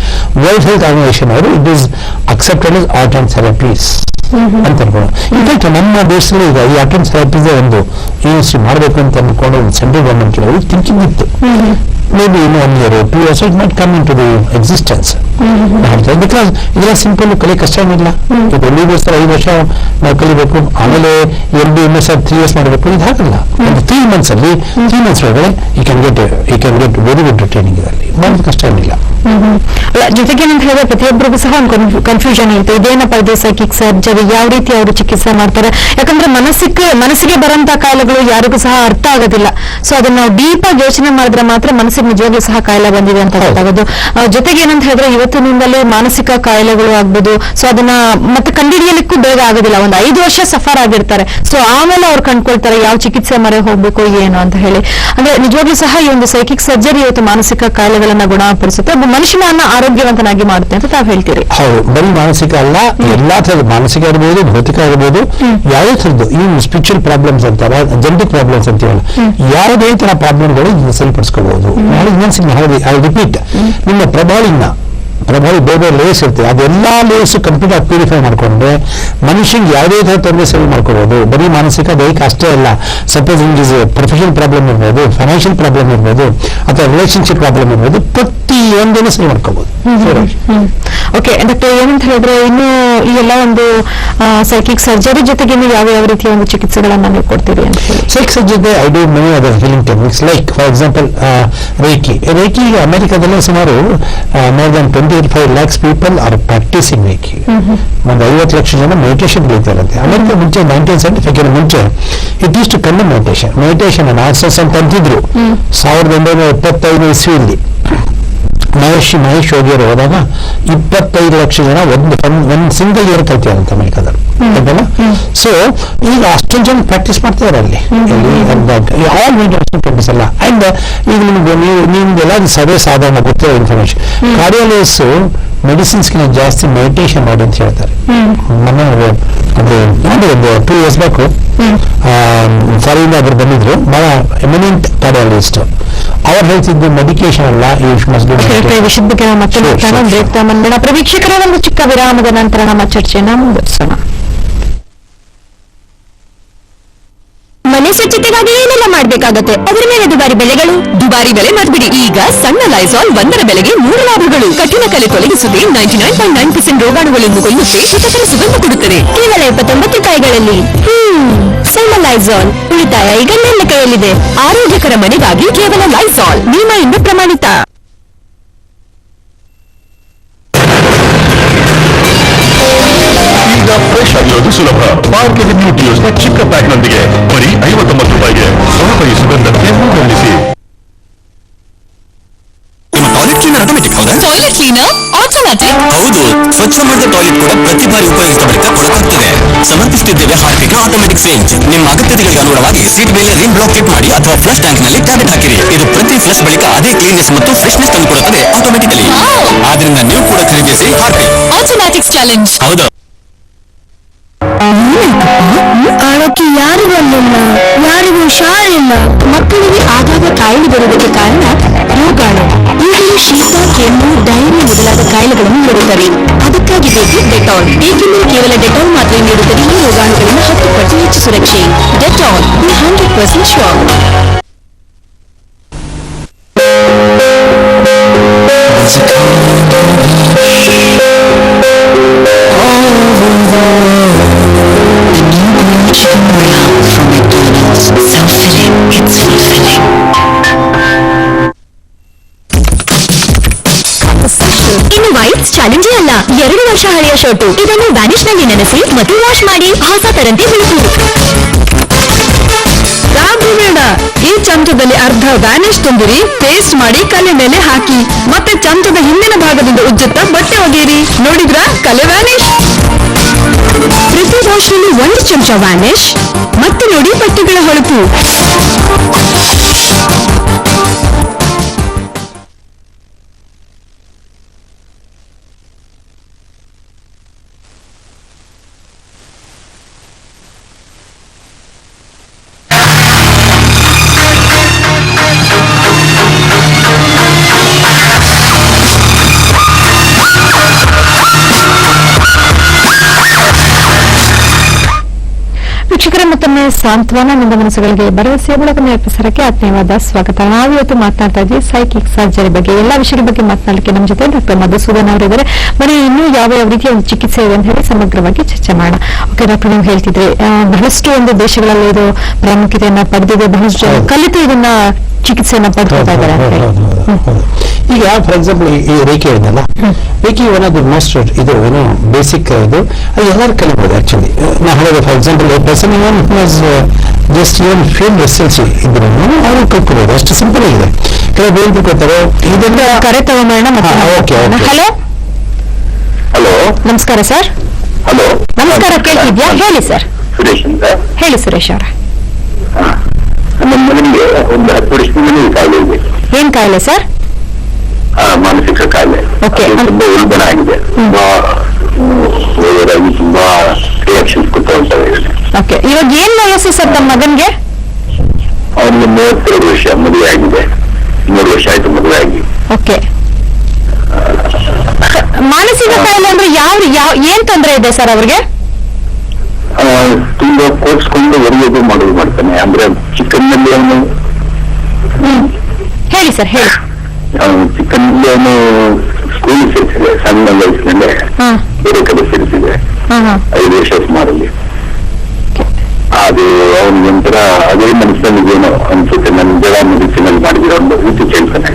World Health Organization ಅವರು it is accepted as alternate therapies ಅಂತ ಅನ್ಕೊಂಡು. In fact ನಮ್ಮ ದೇಶದಲ್ಲಿ ಈಗ ಈ alternate therapies ಒಂದು ಯೂನಿವರ್ಸಿಟಿ ಮಾಡಬೇಕು ಅಂತ ಅನ್ಕೊಂಡು ಒಂದು ಸೆಂಟ್ರಲ್ ಗವರ್ಮೆಂಟ್ ಥಿಂಕಿಂಗ್ ಇತ್ತು. ಮೇ ಬಿ ಇನ್ನು 1 year or 2 years it might come into the existence. Because ಇದೆಲ್ಲ ಸಿಂಪಲ್ ಕಲಿ ಕಷ್ಟ ಏನಿಲ್ಲ. ಈಗ MBBS 5 ವರ್ಷ ನಾವು ಕಲಿಬೇಕು, ಆಮೇಲೆ MD/MS 3 ಇಯರ್ಸ್ ಮಾಡಬೇಕು, ಇದು ಹಾಗಲ್ಲ. ಒಂದು 3 months ಅಲ್ಲಿ 3 months ಒಳಗಡೆ you can get very good training. ಇದರಲ್ಲಿ ಮಾಡೋದು ಕಷ್ಟ ಏನಿಲ್ಲ. ಜೊತೆಗೆ ಏನಂತ ಹೇಳಿದ್ರೆ ಪ್ರತಿಯೊಬ್ಬರಿಗೂ ಸಹ ಒಂದು ಕನ್ಫ್ಯೂಷನ್ ಇರುತ್ತೆ, ಇದೇನಪ್ಪ ಇದು ಸೈಕಿಕ್ ಸರ್ಜರಿ, ಯಾವ ರೀತಿ ಅವರು ಚಿಕಿತ್ಸೆ ಮಾಡ್ತಾರೆ. ಯಾಕಂದ್ರೆ ಮನಸ್ಸಿಗೆ ಬರುವಂತ ಕಾಯಿಲೆಗಳು ಯಾರಿಗೂ ಸಹ ಅರ್ಥ ಆಗೋದಿಲ್ಲ. ಸೊ ಅದನ್ನ ನಾವು ಡೀಪ್ ಆಗಿ ಯೋಚನೆ ಮಾಡಿದ್ರೆ ಮಾತ್ರ ಮನಸ್ಸಿಗೆ ನಿಜವಾಗ್ಲೂ ಸಹ ಕಾಯಿಲೆ ಬಂದಿದೆ ಅಂತ ಗೊತ್ತಾಗೋದು. ಜೊತೆಗೆ ಏನಂತ ಹೇಳಿದ್ರೆ ಇವತ್ತಿನಿಂದಲೇ ಮಾನಸಿಕ ಕಾಯಿಲೆಗಳು ಆಗ್ಬೋದು. ಸೊ ಅದನ್ನ ಮತ್ತೆ ಕಂಡುಹಿಡಿಯಲಿಕ್ಕೂ ಬೇಗ ಆಗೋದಿಲ್ಲ. ಒಂದು 5 ವರ್ಷ ಸಫರ್ ಆಗಿರ್ತಾರೆ. ಸೊ ಆಮೇಲೆ ಅವ್ರು ಕಂಡ್ಕೊಳ್ತಾರೆ ಯಾವ ಚಿಕಿತ್ಸೆ ಮರೆ ಹೋಗ್ಬೇಕು ಏನು ಅಂತ ಹೇಳಿ. ಅಂದ್ರೆ ನಿಜವಾಗ್ಲೂ ಸಹ ಈ ಒಂದು ಸೈಕಿಕ್ ಸರ್ಜರಿ ಇವತ್ತು ಮಾನಸಿಕ ಕಾಯಿಲೆಗಳನ್ನ ಗುಣಪಡಿಸುತ್ತೆ, ಒಬ್ಬ ಮನುಷ್ಯನನ್ನ ಆರೋಗ್ಯವಂತನಾಗಿ ಮಾಡುತ್ತೆ ಅಂತ ತಾವು ಹೇಳ್ತೀರಿ. ಹೌದು, ಬರೀ ಮಾನಸಿಕ ಅಲ್ಲ, ಎಲ್ಲಾ ತರದ ಮಾನಸಿಕ ಇರ್ಬೋದು, ಭೌತಿಕ ಇರ್ಬೋದು, ಯಾವುದೇ ಥರದ್ದು ಈ ಸ್ಪಿರಿಚುವಲ್ ಪ್ರಾಬ್ಲಮ್ಸ್ ಅಂತಾರೆ, ಜೆನೆಟಿಕ್ ಪ್ರಾಬ್ಲಮ್ಸ್ ಅಂತೀವಲ್ಲ, ಯಾವುದೇ ತರ ಪ್ರಾಬ್ಲಮ್ಗಳು ಸರಿಪಡಿಸ್ಕೋಬಹುದು. ಐ ರಿಪೀಟ್, ನಿಮ್ಮ ಪ್ರಭಾಳಿ ಬೇರೆ ಲೇಸ್ ಇರ್ತದೆ, ಅದೆಲ್ಲ ಲೇಸ್ ಕಂಪ್ಲೀಟ್ ಆಗಿ ಪ್ಯೂರಿಫೈ ಮಾಡ್ಕೊಂಡ್ರೆ ಮನುಷ್ಯಂಗೆ ಯಾವುದೇ ಥರ ತೊಂದರೆ ಸರಿ ಮಾಡ್ಕೋಬಹುದು. ಬರೀ ಮಾನಸಿಕ ದೈಹಿಕ ಅಷ್ಟೇ ಅಲ್ಲ, ಸಪೋಸ್ ನಿಮ್ಗೆ ಪ್ರೊಫೆಷನಲ್ ಪ್ರಾಬ್ಲಮ್ ಇರ್ಬೋದು, ಫೈನಾನ್ಷಿಯಲ್ ಪ್ರಾಬ್ಲಮ್ ಇರ್ಬೋದು, ಅಥವಾ ರಿಲೇಶನ್ಶಿಪ್ ಪ್ರಾಬ್ಲಮ್ ಇರ್ಬೋದು, ಪ್ರತಿಯೊಂದನ್ನು ಸರಿ ಮಾಡ್ಕೋಬಹುದು. ಓಕೆ ಡಾಕ್ಟರ್, ಏನಂತ ಹೇಳಿದ್ರೆ ಇನ್ನು ಈ ಎಲ್ಲ ಒಂದು ಸೈಕಿಕ್ ಸರ್ಜರಿ ಜೊತೆಗೆ ಯಾವ ರೀತಿಯ ಒಂದು ಚಿಕಿತ್ಸೆಗಳನ್ನ ನೀವು ಕೊಡ್ತೀರಿ ಅಂತ ಹೇಳಿ? Psychic surgery I do many other healing techniques like for example reiki ಅಮೆರಿಕಾದಲ್ಲಿ ಸುಮಾರು more than 25 lakhs people are practising reiki. ಒಂದು 50 ಲಕ್ಷ ಜನ ಮೆಡಿಟೇಷನ್ ಕಲಿತಾರಂತೆ. ಅಮೆರಿಕ ಮುಂಚೆ 1975 ಮುಂಚೆ it is to come meditation ಆರ್ಸಸ್ ಅಂತ ಅಂತಿದ್ರು. 1925 ಇಸ್ವಿಯಲ್ಲಿ ಮಹೇಶ್ ಯೋಗಿಯವರು ಹೋದಾಗ 25 ಲಕ್ಷ ಜನ ಒಂದು ಸಿಂಗಲ್ ಇಯರ್ ಕಲ್ತಿಯಾರಂತ ಅಮೆರಿಕದಲ್ಲಿ. ಸೊ ಈಗ ಅಷ್ಟೊಂದು ಜನ ಪ್ರಾಕ್ಟೀಸ್ ಮಾಡ್ತಿದ್ದಾರೆ ಅಲ್ಲಿ. ಆಲ್ ಮೆಡಿಟೇಷನ್ ಪ್ರಾಕ್ಟೀಸ್ ಅಲ್ಲ. ಅಂಡ್ ಈಗ ನಿಮ್ಗೆಲ್ಲ ಸರ್ವೇ ಸಾಧಾರಣ ಗೊತ್ತಿರೋ ಇನ್ಫಾರ್ಮೇಶನ್, ಕಾರ್ಡಿಯಾಲಜಿಸ್ ಮೆಡಿಸಿನ್ಸ್ಗಿಂತ ಜಾಸ್ತಿ ಮೆಡಿಟೇಷನ್ ಮಾಡಿ ಅಂತ ಹೇಳ್ತಾರೆ. ಮೊನ್ನೆ ಒಂದು 2 years ಬ್ಯಾಕ್ ಫಾರಿನ್ ಅವರು ಬಂದಿದ್ರು, ಬಹಳ ಎಮಿನೆಂಟ್ ಕಾರ್ಡಿಯಾಲಜಿಸ್ಟ್. ಅವ್ರು ಹೇಳ್ತಿದ್ದು ಮೆಡಿಕೇಶನ್ ಅಲ್ಲ, ವಿಷಯದ ಬಗ್ಗೆ ನಾವು ಮತ್ತೆ ಬ್ರೇಕ್ ತಗೊಂಡ್ಬೇಡ. ವೀಕ್ಷಕರ ಒಂದು ಚಿಕ್ಕ ವಿರಾಮದ ನಂತರ ನಮ್ಮ ಚರ್ಚೆಯನ್ನು ಮುಂದುವರಿಸೋಣ. ಮನೆ ಸ್ವಚ್ಛತೆಗಾಗಿ ಏನೆಲ್ಲ ಮಾಡ್ಬೇಕಾಗತ್ತೆ? ಅದರ ಮೇಲೆ ದುಬಾರಿ ಬೆಲೆ ಮಾಡ್ಬಿಡಿ. ಈಗ ಸಣ್ಣ ಲೈಸಾಲ್ 1ರ ಬೆಲೆಗೆ 3 ಲಾಭಗಳು. ಕಠಿಣ ಕಲೆ ತೊಲಗಿಸುತ್ತೆ, 99.9% ರೋಗಾಣುಗಳನ್ನು ಕೊಲ್ಲುತ್ತೆ, ಹಿತಕರ ಸುಗಂಧ ಕೊಡುತ್ತದೆ. ಕೇವಲ 29 ರೂಪಾಯಿಗಳಲ್ಲಿ. ಸಣ್ಣ ಲೈಸಾಲ್ ಉಳಿತಾಯ ಈಗ ನನ್ನ ಕೈಯಲ್ಲಿದೆ. ಆರೋಗ್ಯಕರ ಮನೆಗಾಗಿ ಕೇವಲ ಲೈಸಾಲ್ ನಿಯಮದಿಂದ ಪ್ರಮಾಣಿತ. ಈಗ ಫ್ರೆಶ್ ಆಗಿರೋದು ಸುಲಭ. ಪಾರ್ಕ್ ಎವೆನ್ಯೂ ಡಿಯೋಸ್ನ ಚಿಕ್ಕ ಪ್ಯಾಕ್ ನೊಂದಿಗೆ ಬರೀ 59 ರೂಪಾಯಿಗೆ ಸ್ವಲ್ಪ ಈ ಸುಗಂಧಕ್ಕೆ ಮೂಗಲ್ಲಿಸಿ. ಟಾಯ್ಲೆಟ್ ಕ್ಲೀನರ್ ಆಟೋಮೆಟಿಕ್ ಹೌದಾ? Toilet cleaner automatic? ಹೌದು, ಸ್ವಚ್ಛ ಮಾಡಿದ ಟಾಯ್ಲೆಟ್ ಕೂಡ ಪ್ರತಿ ಬಾರಿ ಉಪಯೋಗಿಸಿದ ಬಳಿಕ ಕೊಳಕಾಗ್ತದೆ. ಸಮರ್ಪಿಸುತ್ತಿದ್ದೇವೆ ಹಾರ್ಪಿಕ್ ಆಟೋಮೆಟಿಕ್ ರೇಂಜ್. ನಿಮ್ಮ ಅಗತ್ಯತೆಗಳಿಗೆ ಅನುಗುಣವಾಗಿ ಸೀಟ್ ಮೇಲೆ ರಿಮ್ ಬ್ಲಾಕ್ ಫಿಟ್ ಮಾಡಿ ಅಥವಾ ಫ್ಲಶ್ ಟ್ಯಾಂಕ್ ನಲ್ಲಿ ಟ್ಯಾಬ್ಲೆಟ್ ಹಾಕಿರಿ. ಇದು ಪ್ರತಿ ಫ್ಲಶ್ ಬಳಿಕ ಅದೇ ಕ್ಲೀನ್ನೆಸ್ ಮತ್ತು ಫ್ರೆಶ್ನೆಸ್ ತಂದುಕೊಡುತ್ತದೆ ಆಟೋಮೆಟಿಕಲಿ. ಆದ್ರಿಂದ ನೀವು ಕೂಡ ಖರೀದಿಸಿ ಹಾರ್ಪಿಕ್ ಆಟೋಮ್ಯಾಟಿಕ್ಸ್ ಚಾಲೆಂಜ್. ಹೌದು. ಆಳಕ್ಕೆ ಯಾರು ಬರಲಿಲ್ಲ, ಯಾರಿಗೂ ಹುಷಾರಿಲ್ಲ. ಮಕ್ಕಳಿಗೆ ಆಗಾಗ ಕಾಯಿಲೆ ಬರುವುದಕ್ಕೆ ಕಾರಣ ರೋಗಾಣು. ಈಗಲೂ ಶೀತ, ಕೆಮ್ಮು, ಡಯರಿ ಮೊದಲಾದ ಕಾಯಿಲೆಗಳನ್ನು ನೀಡುತ್ತಾರೆ. ಅದಕ್ಕಾಗಿ ಬೇಕು ಡೆಟಾಲ್. ಏಕೆಂದರೆ ಕೇವಲ ಡೆಟಾಲ್ ಮಾತ್ರ ನೀಡುತ್ತದೆ ಈ ರೋಗಾಣುಗಳನ್ನು 10 ಪಟ್ಟು ಹೆಚ್ಚು ಸುರಕ್ಷೆ. Dettol 100% sure. ಇನ್ನು ವೈಟ್ಸ್ ಚಾಲೆಂಜೇ ಅಲ್ಲ, 2 ವರ್ಷ ಹಳೆಯ ಶರ್ಟು. ಇದನ್ನು ವ್ಯಾನಿಶ್ ನಲ್ಲಿ ನೆನೆಸಿ ಮತ್ತು ವಾಶ್ ಮಾಡಿ ಹೊಸ ತರಂತೆ ಬಿಳುಪು. ಬೇಡ, ಈ ಚಮಚದಲ್ಲಿ ಅರ್ಧ ವ್ಯಾನಿಶ್ ತುಂಬಿರಿ, ಪೇಸ್ಟ್ ಮಾಡಿ ಕಲೆ ಮೇಲೆ ಹಾಕಿ, ಮತ್ತೆ ಚಮಚದ ಹಿಂದಿನ ಭಾಗದಿಂದ ಉಜ್ಜುತ್ತಾ ಬಟ್ಟೆ ಒಗೆಯಿರಿ. ನೋಡಿದ್ರ ಕಲೆ ವ್ಯಾನಿಶ್. ಪ್ರತಿ ವಾಶ್ನಲ್ಲಿ 1 ಚಮಚ ವ್ಯಾನಿಶ್ ಮತ್ತೆ ನೋಡಿ ಬಟ್ಟೆಗಳ ಹೊಳಪು. ವೀಕ್ಷಕರ ಮತ್ತೊಮ್ಮೆ ಸಾಂತ್ವನ ನಿಮ್ಮ ಮನಸ್ಸುಗಳಿಗೆ ಭರವಸೆ ಬೆಳಕಿನ ಪ್ರಸಾರಕ್ಕೆ ಆತ್ಮೀಯವಾದ ಸ್ವಾಗತ. ನಾವಿವತ್ತು ಮಾತನಾಡ್ತಾ ಇದ್ವಿ ಸೈಕಿಕ್ ಸರ್ಜರಿ ಬಗ್ಗೆ. ಎಲ್ಲಾ ವಿಷಯದ ಬಗ್ಗೆ ಮಾತನಾಡಲಿಕ್ಕೆ ನಮ್ಮ ಜೊತೆ ಡಾಕ್ಟರ್ ಮಧುಸೂದನ್ ಅವರಿದ್ದಾರೆ. ಬರೀ ಇನ್ನೂ ಯಾವ ರೀತಿಯ ಒಂದು ಚಿಕಿತ್ಸೆ ಇದೆ ಅಂತ ಹೇಳಿ ಸಮಗ್ರವಾಗಿ ಚರ್ಚೆ ಮಾಡೋಣ. ಓಕೆ ಡಾಕ್ಟರ್, ನೀವು ಹೇಳ್ತಿದ್ರಿ ಬಹಳಷ್ಟು ಒಂದು ದೇಶಗಳಲ್ಲಿ ಇದು ಪ್ರಾಮುಖ್ಯತೆಯನ್ನ ಪಡೆದಿದೆ, ಬಹಳಷ್ಟು ಜನ ಕಲಿತು ಇದನ್ನ ಚಿಕಿತ್ಸೆಯನ್ನ ಪಡ್ಕೊಳ್ತಾ ಇದ್ದಾರೆ ಅಂತ ಹೇಳಿ. ಈಗ ಫಾರ್ ಎಕ್ಸಾಂಪಲ್ ಈ ರೇಖೆ ಇದೆಯಲ್ಲ, ರೇಖೆ ಒನ್ ಆಫ್ ದ ಮೋಸ್ಟ್ ಇದು ಏನು ಬೇಸಿಕ್ ಇದು ಅದು ಎಲ್ಲರೂ ಕಲಿಬಹುದು. ಆಕ್ಚುಲಿ ನಾ ಹೇಳಿದೆ for example person even just even fail SLC ಇದ್ರು ಅವರು ಕಲ್ತ್ಕೋಬಹುದು. ಅಷ್ಟು ಸಿಂಪಲ್ ಆಗಿದೆ. ಕೆಲವು ಏನ್ ತಿಳ್ಕೊತಾರೆ ಇದೆಲ್ಲ ಕರೆ ತಗೊಂಬೋಣ. ಓಕೆ. ಹಲೋ ಹಲೋ, ನಮಸ್ಕಾರ ಸರ್. ಹಲೋ, ನಮಸ್ಕಾರ, ಕೇಳ್ತಿದ್ಯಾ? ಹೇಳಿ ಸರ್. ಸುರೇಶ್ ಅಂತ. ಹೇಳಿ ಸುರೇಶ್ ಅವರ. ನಮ್ಮ ಮಗನಿಗೆ ಒಂದು 10 ವರ್ಷದಿಂದ ಕಾಯಿಲೆ ಇದೆ. ಏನ್ ಕಾಯಿಲೆ ಸರ್? ಮಾನಸಿಕ ಕಾಯಿಲೆ. Okay. ಅದು ತುಂಬಾ ಉಲ್ಬಣ ಆಗಿದೆ. ತುಂಬಾ ಓವರಾಗಿ ತುಂಬಾ ರಿಯಾಕ್ಷನ್ಸ್ ಕೊಡ್ತಾ ಇದ್ದಾರೆ. ಓಕೆ, ಇವಾಗ ಏನ್ ವಯಸ್ಸು ಸರ್ ತಮ್ಮ ಮಗನ್ಗೆ? ಅವನಿಗೆ 32 ವರ್ಷ, ಮದುವೆ ಆಗಿದೆ. 3 ವರ್ಷ ಆಯ್ತು ಮದುವೆ ಆಗಿ. ಓಕೆ, ಮಾನಸಿಕ ಕಾಯಿಲೆ ಅಂದ್ರೆ ಯಾವ ಏನ್ ತೊಂದರೆ ಇದೆ ಸರ್ ಅವ್ರಿಗೆ? ತುಂಬಾ ಕೋರ್ಸ್ಕೊಂಡು ಹೊರಗೋದು ಮಾಡೋದು ಮಾಡ್ತಾನೆ. ಅಂದ್ರೆ ಚಿಕ್ಕನ್ನಲ್ಲಿ ಅವನು ಹೇಳಿ ಸರ್, ಹೇಳಿ. ಚಿಕ್ಕನ್ನಲ್ಲಿ ಅವನು ಸ್ಕೂಲ್ ಸೇರಿಸಿದೆ. ಸಣ್ಣ ವಯಸ್ಸಿನಲ್ಲೇ ಹಾ ಬೇರೆ ಕಡೆ ಸೇರಿಸಿದೆ. ಹಾ ಹಾ 5 ವರ್ಷ ಸುಮಾರಲ್ಲಿ. ಅದು ಅವನಿಗೆ ಒಂಥರ ಅದೇ ಮನಸ್ಸಿನಲ್ಲಿಗೇನೋ ಅನ್ಸುತ್ತೆ. ನನ್ನ ಜಗಳ ಮೆಡಿಸಿನಲ್ಲಿ ಮಾಡಿದ್ರೆ ಒಂದು ರೀತಿ ಕೇಳ್ತಾನೆ.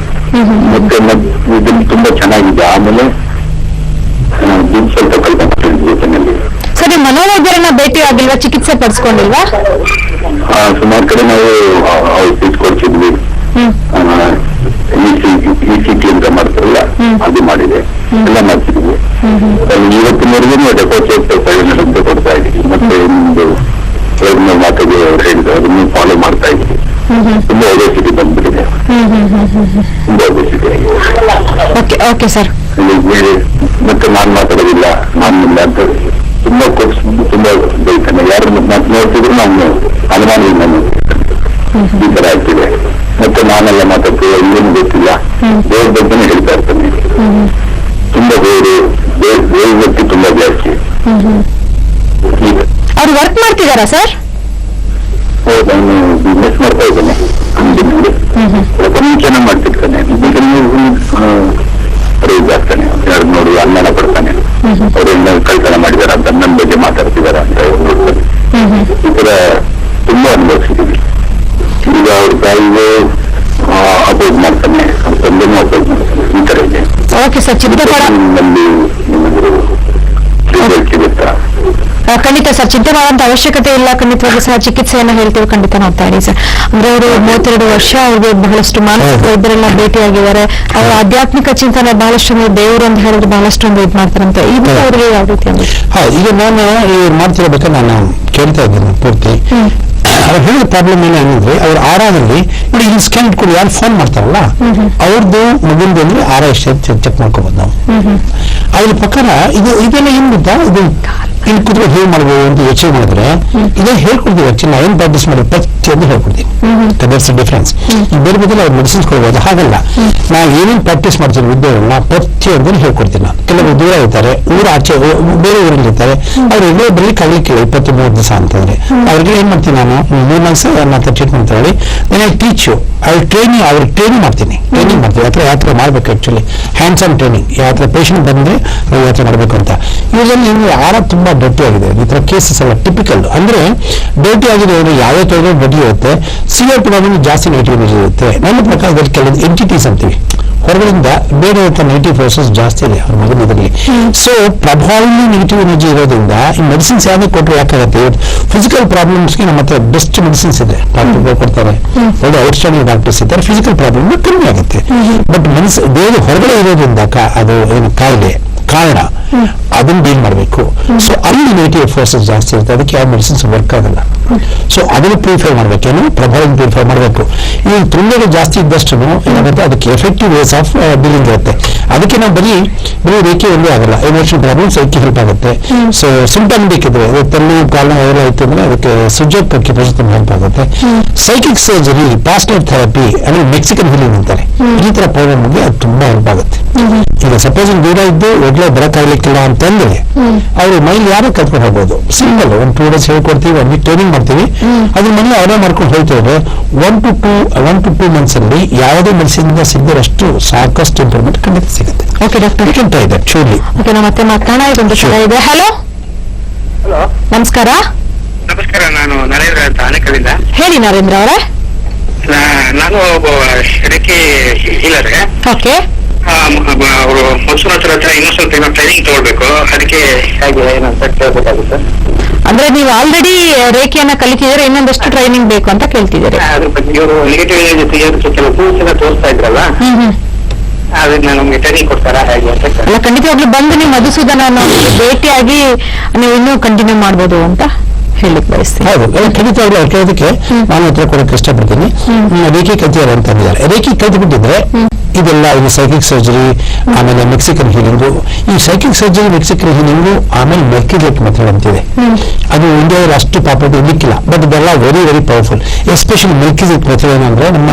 ಮತ್ತೆ ಇದನ್ನು ತುಂಬಾ ಚೆನ್ನಾಗಿದೆ. ಆಮೇಲೆ ಸ್ವಲ್ಪ ಕಲ್ಪನೆ ಜೊತೆನಲ್ಲಿ ಸರಿ, ಮನೋವೈದ್ಯರನ್ನ ಭೇಟಿ ಆಗಿಲ್ವಾ? ಚಿಕಿತ್ಸೆ ಪಡಿಸ್ಕೊಂಡಿಲ್ವಾ? ಸುಮಾರು ಕಡೆ ನಾವು ಫೀಸ್ ಕೊಡ್ತಿದ್ವಿ. ECT ಅಂತ ಮಾಡ್ತಾರಲ್ಲ, ಅದು ಮಾಡಿದೆ, ಎಲ್ಲ ಮಾಡ್ತಿದ್ವಿ. ಇವತ್ತಿನವರೆಗೂ ಡೆಪಾಸಿಟ್ 500 ಅಂತ ಕೊಡ್ತಾ ಇದ್ದೀವಿ. ಮತ್ತೆ ಒಂದು 2 ಮಾತಿಗೆ ಅವ್ರು ಹೇಳಿದ್ರು, ಅದನ್ನು ಫಾಲೋ ಮಾಡ್ತಾ ಇದ್ವಿ. ತುಂಬಾ ಒಬೆಸಿಟಿ ಬಂದ್ಬಿಟ್ಟಿದೆ. ತುಂಬಾ ಒಬೆಸಿಟಿ ಆಗಿದೆ. Okay okay sir. ಮತ್ತೆ ನಾನ್ ಮಾತಾಡೋದಿಲ್ಲ, ನಾನಿಲ್ಲ ಅಂತ ತುಂಬಾ ತುಂಬಾ ಬೈತಾನೆ. ಯಾರು ಮಾತು ನೋಡ್ತಿದ್ರು ನಾನು ಅನುಮಾನದಿಂದ ಈ ತರ ಆಗ್ತಿದೆ. ಮತ್ತೆ ನಾನೆಲ್ಲ ಮಾತಾಡ್ತೀವಿ, ಏನು ಗೊತ್ತಿಲ್ಲ, ದೇವ್ರ ಬಗ್ಗೆನೇ ಹೇಳ್ತಾ ಇರ್ತಾನೆ. ತುಂಬಾ ದೇವ್ರ ವ್ಯಕ್ತಿ ತುಂಬಾ ಜಾಸ್ತಿ. ಅವ್ರು ವರ್ಕ್ ಮಾಡ್ತಿದಾರಾ ಸರ್? ನಾನು ಬಿಸ್ನೆಸ್ ಮಾಡ್ತಾ ಇದ್ದೇನೆ. ಚೆನ್ನಾಗಿ ಮಾಡ್ತಿರ್ತಾನೆ. ರೈಸ್ ಆಗ್ತಾನೆ. 200 ಅನ್ನ ಕೊಡ್ತಾನೆ. ಅವರಿಂದ ಕಳ್ತನ ಮಾಡಿದಾರ ಅಂತ ನನ್ನ ಬಗ್ಗೆ ಮಾತಾಡ್ತಿದಾರ ಅಂತ ನೋಡ್ತಾರೆ. ಈ ತರ ತುಂಬಾ ಅನುಭವಿಸಿದೀವಿ. ಈಗ ಅವ್ರ ತಾಯಿಗೆ ಅಪೋಸ್ ಮಾಡ್ತಾನೆ, ಅವ್ರ ತಂದೆನೂ ಅಪೋಸ್ ಮಾಡ್ತಾನೆ. ಈ ತರ ಇದೆ. ಓಕೆ ಸರ್, ಚಿಂತೆ ನಲ್ಲಿ ಸಿಗುತ್ತಾ? ಖಂಡಿತ ಸರ್, ಚಿಂತೆ ಮಾಡುವಂತ ಅವಶ್ಯಕತೆ ಇಲ್ಲ. ಖಂಡಿತವಾಗಿ ಸಹ ಚಿಕಿತ್ಸೆಯನ್ನ ಹೇಳ್ತೀವಿ, ಖಂಡಿತ ನೋಡ್ತಾ ಇರಿ ಸರ್. ಅಂದ್ರೆ ಅವರು 32 ವರ್ಷ, ಅವ್ರಿಗೆ ಬಹಳಷ್ಟು ಮಾನಸಿಕ ವೈದ್ಯರೆಲ್ಲ ಭೇಟಿಯಾಗಿದ್ದಾರೆ. ಅವರ ಆಧ್ಯಾತ್ಮಿಕ ಚಿಂತನೆ ಬಹಳಷ್ಟು, ದೇವರು ಅಂತ ಹೇಳಿದ್ರೆ ಬಹಳಷ್ಟೊಂದು ಇದು ಮಾಡ್ತಾರಂತೆ. ಈಗ ಅವ್ರಿಗೆ ಯಾವ ರೀತಿ ಅಂದ್ರೆ ಈಗ ನಾನು ಮಾಡ್ತಿರ್ಬೇಕಾದ್ರೆ ನಾನು ಕೇಳ್ತಾ ಇದ್ದೀನಿ ಪೂರ್ತಿ. ಅವ್ರು ಹೇಳಿದ ಪ್ರಾಬ್ಲಮ್ ಏನಂದ್ರೆ ಅವ್ರ ಆರಾದಲ್ಲಿ ನೋಡಿ, ಇಲ್ಲಿ ಸ್ಕ್ಯಾನ್ ಇಟ್ಕೊಂಡು ಯಾರು ಫೋನ್ ಮಾಡ್ತಾರಲ್ಲ ಅವ್ರದ್ದು ಮಗುಂದು ಅಂದ್ರೆ ಆರ ಎಷ್ಟು ಚೆಕ್ ಮಾಡ್ಕೋಬಹುದು ನಾವು. ಅದ್ರ ಪ್ರಕಾರ ಇದೆಲ್ಲ ಏನ್ ಗೊತ್ತಾ, ಇದು ಇಲ್ಲಿ ಕೂತ್ಕೊಂಡು ಹೇಗೆ ಮಾಡ್ಬೋದು ಅಂತ ಯೋಚನೆ ಮಾಡಿದ್ರೆ ಇದೇ ಹೇಳ್ಕೊಡ್ತೀವಿ. ಆಕ್ಚುಲಿ ನಾ ಏನ್ ಪ್ರಾಕ್ಟೀಸ್ ಮಾಡೋದು ಪ್ರತಿಯೊಂದು ಹೇಳ್ಕೊಡ್ತೀನಿ. That's difference. ಈಗ ಬೇರೆ ಬೇರೆ ಅವ್ರು ಮೆಡಿಸಿನ್ಸ್ ಕೊಡ್ಬೋದು, ಹಾಗಲ್ಲ. ನಾವು ಏನೇನು ಪ್ರಾಕ್ಟೀಸ್ ಮಾಡ್ತೀನಿ ವಿದ್ಯೆಗಳನ್ನ ಪ್ರತಿಯೊಂದನ್ನು ಹೇಳ್ಕೊಡ್ತೀನಿ ನಾನು. ಕೆಲವರು ದೂರ ಇರ್ತಾರೆ, ಆಚೆ ಬೇರೆ ಊರಲ್ಲಿ ಇರ್ತಾರೆ, ಅವ್ರು ಎಲ್ಲೇ ಬರ್ಲಿಕ್ಕೆ ಆಗ್ಲಿಕ್ಕಿಲ್ಲ 20-30 ದಿವಸ ಅಂತಂದ್ರೆ ಅವ್ರಿಗೆ ಏನ್ ಮಾಡ್ತೀನಿ ನಾನು 3 ದಿವಸ ನನ್ನ ಟ್ರೀಟ್ಮೆಂಟ್ ಹೇಳಿ ನಾನು ಟೀಚು ಟ್ರೈನಿಂಗ್ ಮಾಡ್ತೀನಿ. ಅಥವಾ ಯಾವ ಥರ ಮಾಡ್ಬೇಕು, ಆಕ್ಚುಲಿ ಹ್ಯಾಂಡ್ಸ್ ಆನ್ ಟ್ರೈನಿಂಗ್. ಯಾವ ಥರ ಪೇಷಂಟ್ ಬಂದ್ರೆ ನಾವು ಯಾವ ಥರ ಮಾಡ್ಬೇಕು ಅಂತ. ಇದರಲ್ಲಿ ಆರ ತುಂಬಾ ಡರ್ಟಿ ಆಗಿದೆ. ಈ ತರ ಕೇಸಸ್ ಎಲ್ಲ ಟಿಪಿಕಲ್. ಅಂದ್ರೆ ಡರ್ಟಿ ಆಗಿದೆ ಅಂದ್ರೆ ಯಾವ್ಯಾವ ಥರ ಡರ್ಟಿ ಇರುತ್ತೆ. ಸಿವಿಯರ್ ಪ್ರಾಬ್ಲಮ್ ಜಾಸ್ತಿ ನೆಗೆಟಿವ್ ಎನರ್ಜಿ ಇರುತ್ತೆ. ನನ್ನ ಪ್ರಕಾರದಲ್ಲಿ ಕೆಲವೊಂದು ಎಂಟಿಟೀಸ್ ಅಂತೀವಿ ಹೊರಗಡೆಯಿಂದ ಬೇರೆ ನೆಗೆಟಿವ್ ಫೋರ್ಸಸ್ ಜಾಸ್ತಿ ಇದೆ ಅವ್ರ ಮಗನ ಇದರಲ್ಲಿ. ಸೊ ಪ್ರಭಾವಿ ನೆಗೆಟಿವ್ ಎನರ್ಜಿ ಇರೋದ್ರಿಂದ ಈ ಮೆಡಿಸಿನ್ಸ್ ಯಾವ್ದು ಕೊಟ್ಟರೆ ಯಾಕಾಗುತ್ತೆ. ಫಿಸಿಕಲ್ ಪ್ರಾಬ್ಲಮ್ಸ್ಗೆ ನಮ್ಮ ಹತ್ರ ಬೆಸ್ಟ್ ಮೆಡಿಸಿನ್ಸ್ ಇದೆ, ಡಾಕ್ಟರ್ ಕೊಡ್ತಾರೆ, ಒಳ್ಳೆ ಔಟ್ಸ್ಟ್ಯಾಂಡಿಂಗ್ ಡಾಕ್ಟರ್ಸ್ ಇದ್ದಾರೆ. ಫಿಸಿಕಲ್ ಪ್ರಾಬ್ಲಮ್ ಕಡಿಮೆ ಆಗುತ್ತೆ. ಬಟ್ ಮನಸ್ಸು ಬೇರೆ ಹೊರಗಡೆ ಇರೋದ್ರಿಂದ ಅದು ಏನು ಕಾಯಿಲೆ ಕಾರಣ ಅದನ್ನ ಡೀಲ್ ಮಾಡಬೇಕು. ಸೊ ಅಲ್ಲಿ ನೆಗೆಟಿವ್ ಫೋರ್ಸಸ್ ಜಾಸ್ತಿ ಇರುತ್ತೆ, ಅದಕ್ಕೆ ಯಾವ ಮೆಡಿಸಿನ್ಸ್ ವರ್ಕ್ ಆಗಲ್ಲ. ಸೊ ಅದನ್ನು ಪ್ಯೂರಿಫೈ ಮಾಡ್ಬೇಕೇನು, ಪ್ರಭಾವ ಪ್ಯೂರಿಫೈ ಮಾಡಬೇಕು. ಈ ತೊಂದರೆ ಜಾಸ್ತಿ ಇದ್ದಷ್ಟು ಏನಾಗುತ್ತೆ, ಅದಕ್ಕೆ ಎಫೆಕ್ಟಿವ್ ವೇಸ್ ಆಫ್ ಡೀಲಿಂಗ್ ಇರುತ್ತೆ. ಅದಕ್ಕೆ ನಾವು ಬರೀ ರೇಖೆ ಒಂದೇ ಆಗಲ್ಲ, ಎಮೋಷನಲ್ ಪ್ರಾಬ್ಲಮ್ಸ್ ಅದಕ್ಕೆ ಹೆಲ್ಪ್ ಆಗುತ್ತೆ. ಸೊ ಸಿಂಟಮ್ಯಾಟಿಕ್ ಇದ್ರೆ ತಲೆ ಕಾಲ ಎಲ್ಲ ಆಯ್ತು ಅಂದ್ರೆ ಅದಕ್ಕೆ ಸುಜೋಗಕ್ಕೆ ತುಂಬ ಹೆಲ್ಪ್ ಆಗುತ್ತೆ. Psychic surgery, past life therapy ಅಂದ್ರೆ ಮೆಕ್ಸಿಕನ್ ಹೀಲಿಂಗ್ ಅಂತಾರೆ. ಈ ತರ ಪ್ರಾಬ್ಲಮ್ಗೆ ಅದು ತುಂಬಾ ಹೆಲ್ಪ್ ಆಗುತ್ತೆ. ಈಗ ಸಪೋಸ್ ದೂರ ಇದ್ದು ಒಳ್ಳೆ ಬರಕ್ಕಾಗ್ಲಿಕ್ಕಿಲ್ಲ ಅಂತ ಬಂದ್ರೆ ಅವರು ಮೈಲಿ ಯಾರು ಕಲ್ತ್ಕೊಂಡು ಹೋಗ್ಬೋದು. ಸಿಂಪಲ್, 1-2 days ಹೇಳ್ಕೊಡ್ತೀವಿ, 1 week ಟ್ರೈನಿಂಗ್ ಮಾಡ್ತೀವಿ, ಅದ್ರ ಮನೇಲಿ ಅವರೇ ಮಾಡ್ಕೊಂಡು ಹೋಗ್ತೇವೆ. 1 to 2 months ಅಲ್ಲಿ ಯಾವುದೇ ಮೆಡಿಸಿನ್ ಸಿಗದಷ್ಟು ಸಾಕಷ್ಟು ಇಂಪ್ರೂವ್ಮೆಂಟ್ ಖಂಡಿತ ಸಿಗುತ್ತೆ. ಓಕೆ ಡಾಕ್ಟರ್, ಟ್ರೈ ಇದೆ ಶೂರ್ಲಿ. ಓಕೆ, ನಾವು ಮತ್ತೆ ಮಾತನಾಡೋಣ. ಇದೊಂದು ಕರೆ ಇದೆ. ಹಲೋ, ಹಲೋ, ನಮಸ್ಕಾರ. ನಮಸ್ಕಾರ. ನಾನು ನರೇಂದ್ರ ಅಂತ ಆನೇಕಲ್ಲಿಂದ. ಹೇಳಿ ನರೇಂದ್ರ ಅವರೇ. ನಾನು ಒಬ್ಬ ರೆಕ್ಕೆ ಹೀಲರ್. ಓಕೆ, ಅವರು ಮನ್ಸೂರ್ ಹತ್ರ ಇನ್ನೂ ಸ್ವಲ್ಪ ಏನೋ ಟ್ರೈನಿಂಗ್ ತಗೊಳ್ಬೇಕು, ಅದಕ್ಕೆ ಹೇಗೆ ಏನಂತ ಕೇಳಬೇಕಾಗುತ್ತೆ. ಅಂದ್ರೆ ನೀವು ಆಲ್ರೆಡಿ ರೇಖೆಯನ್ನ ಕಲಿತಿದ್ರೆ ಇನ್ನೊಂದಷ್ಟು ಟ್ರೈನಿಂಗ್ ಬೇಕು ಅಂತ ಕೇಳ್ತಿದ್ದೀರಿ. ಅದ್ರ ಬಗ್ಗೆ ಇವರು ನೆಗೆಟಿವ್ ಕೆಲವು ಪ್ರೂಫ್ಸ್ ಎಲ್ಲ ತೋರಿಸ್ತಾ ಇದ್ರಲ್ಲ, ಅದನ್ನ ನಮ್ಗೆ ಟ್ರೈನಿಂಗ್ ಕೊಡ್ತಾರಾ ಹೇಗೆ ಅಂತ. ಅಲ್ಲ, ಖಂಡಿತವಾಗ್ಲೂ ಬಂದು ನೀವು ಮಧುಸೂದನ ಭೇಟಿಯಾಗಿ ನೀವು ಇನ್ನೂ ಕಂಟಿನ್ಯೂ ಮಾಡ್ಬೋದು ಅಂತ ಹೇಳಿಕ್ ಬಯಸ್ತೀನಿ. ಹೌದು, ಖಂಡಿತವಾಗ್ಲೂ ಅವ್ರು ಕೇಳೋದಕ್ಕೆ ನಾನು ಉತ್ತರ ಕೊಡೋಕೆ ಇಷ್ಟಪಡ್ತೀನಿ. ರೇಖೆ ಕಲ್ತಿದ್ದಾರೆ ಅಂತ ಅಂದಿದ್ದಾರೆ. ರೇಖೆ ಕಲ್ತು ಬಿಟ್ಟಿದ್ರೆ ಇದೆಲ್ಲ ಇದು ಸೈಕಿಕ್ ಸರ್ಜರಿ, ಆಮೇಲೆ ಮೆಕ್ಸಿಕನ್ ಹೀಲಿಂಗು. ಈ ಸೈಕಿಕ್ ಸರ್ಜರಿ, ಮೆಕ್ಸಿಕನ್ ಹೀಲಿಂಗು, ಆಮೇಲೆ ಮೆರ್ಕಿಲೇಟ್ ಮೆಥಡ್ ಅಂತಿದೆ. ಅದು ಇಂಡಿಯಾದಲ್ಲಿ ಅಷ್ಟು ಪಾಪ್ಯುಲರ್ ಇರ್ಲಿಕ್ಕಿಲ್ಲ, ಬಟ್ ಇದೆಲ್ಲ ವೆರಿ ವೆರಿ ಪವರ್ಫುಲ್. ಎಸ್ಪೆಷಲಿ ಮೆರ್ಕಿಲೇಟ್ ಮೆಥಡ್ ಏನಂದ್ರೆ ನಮ್ಮ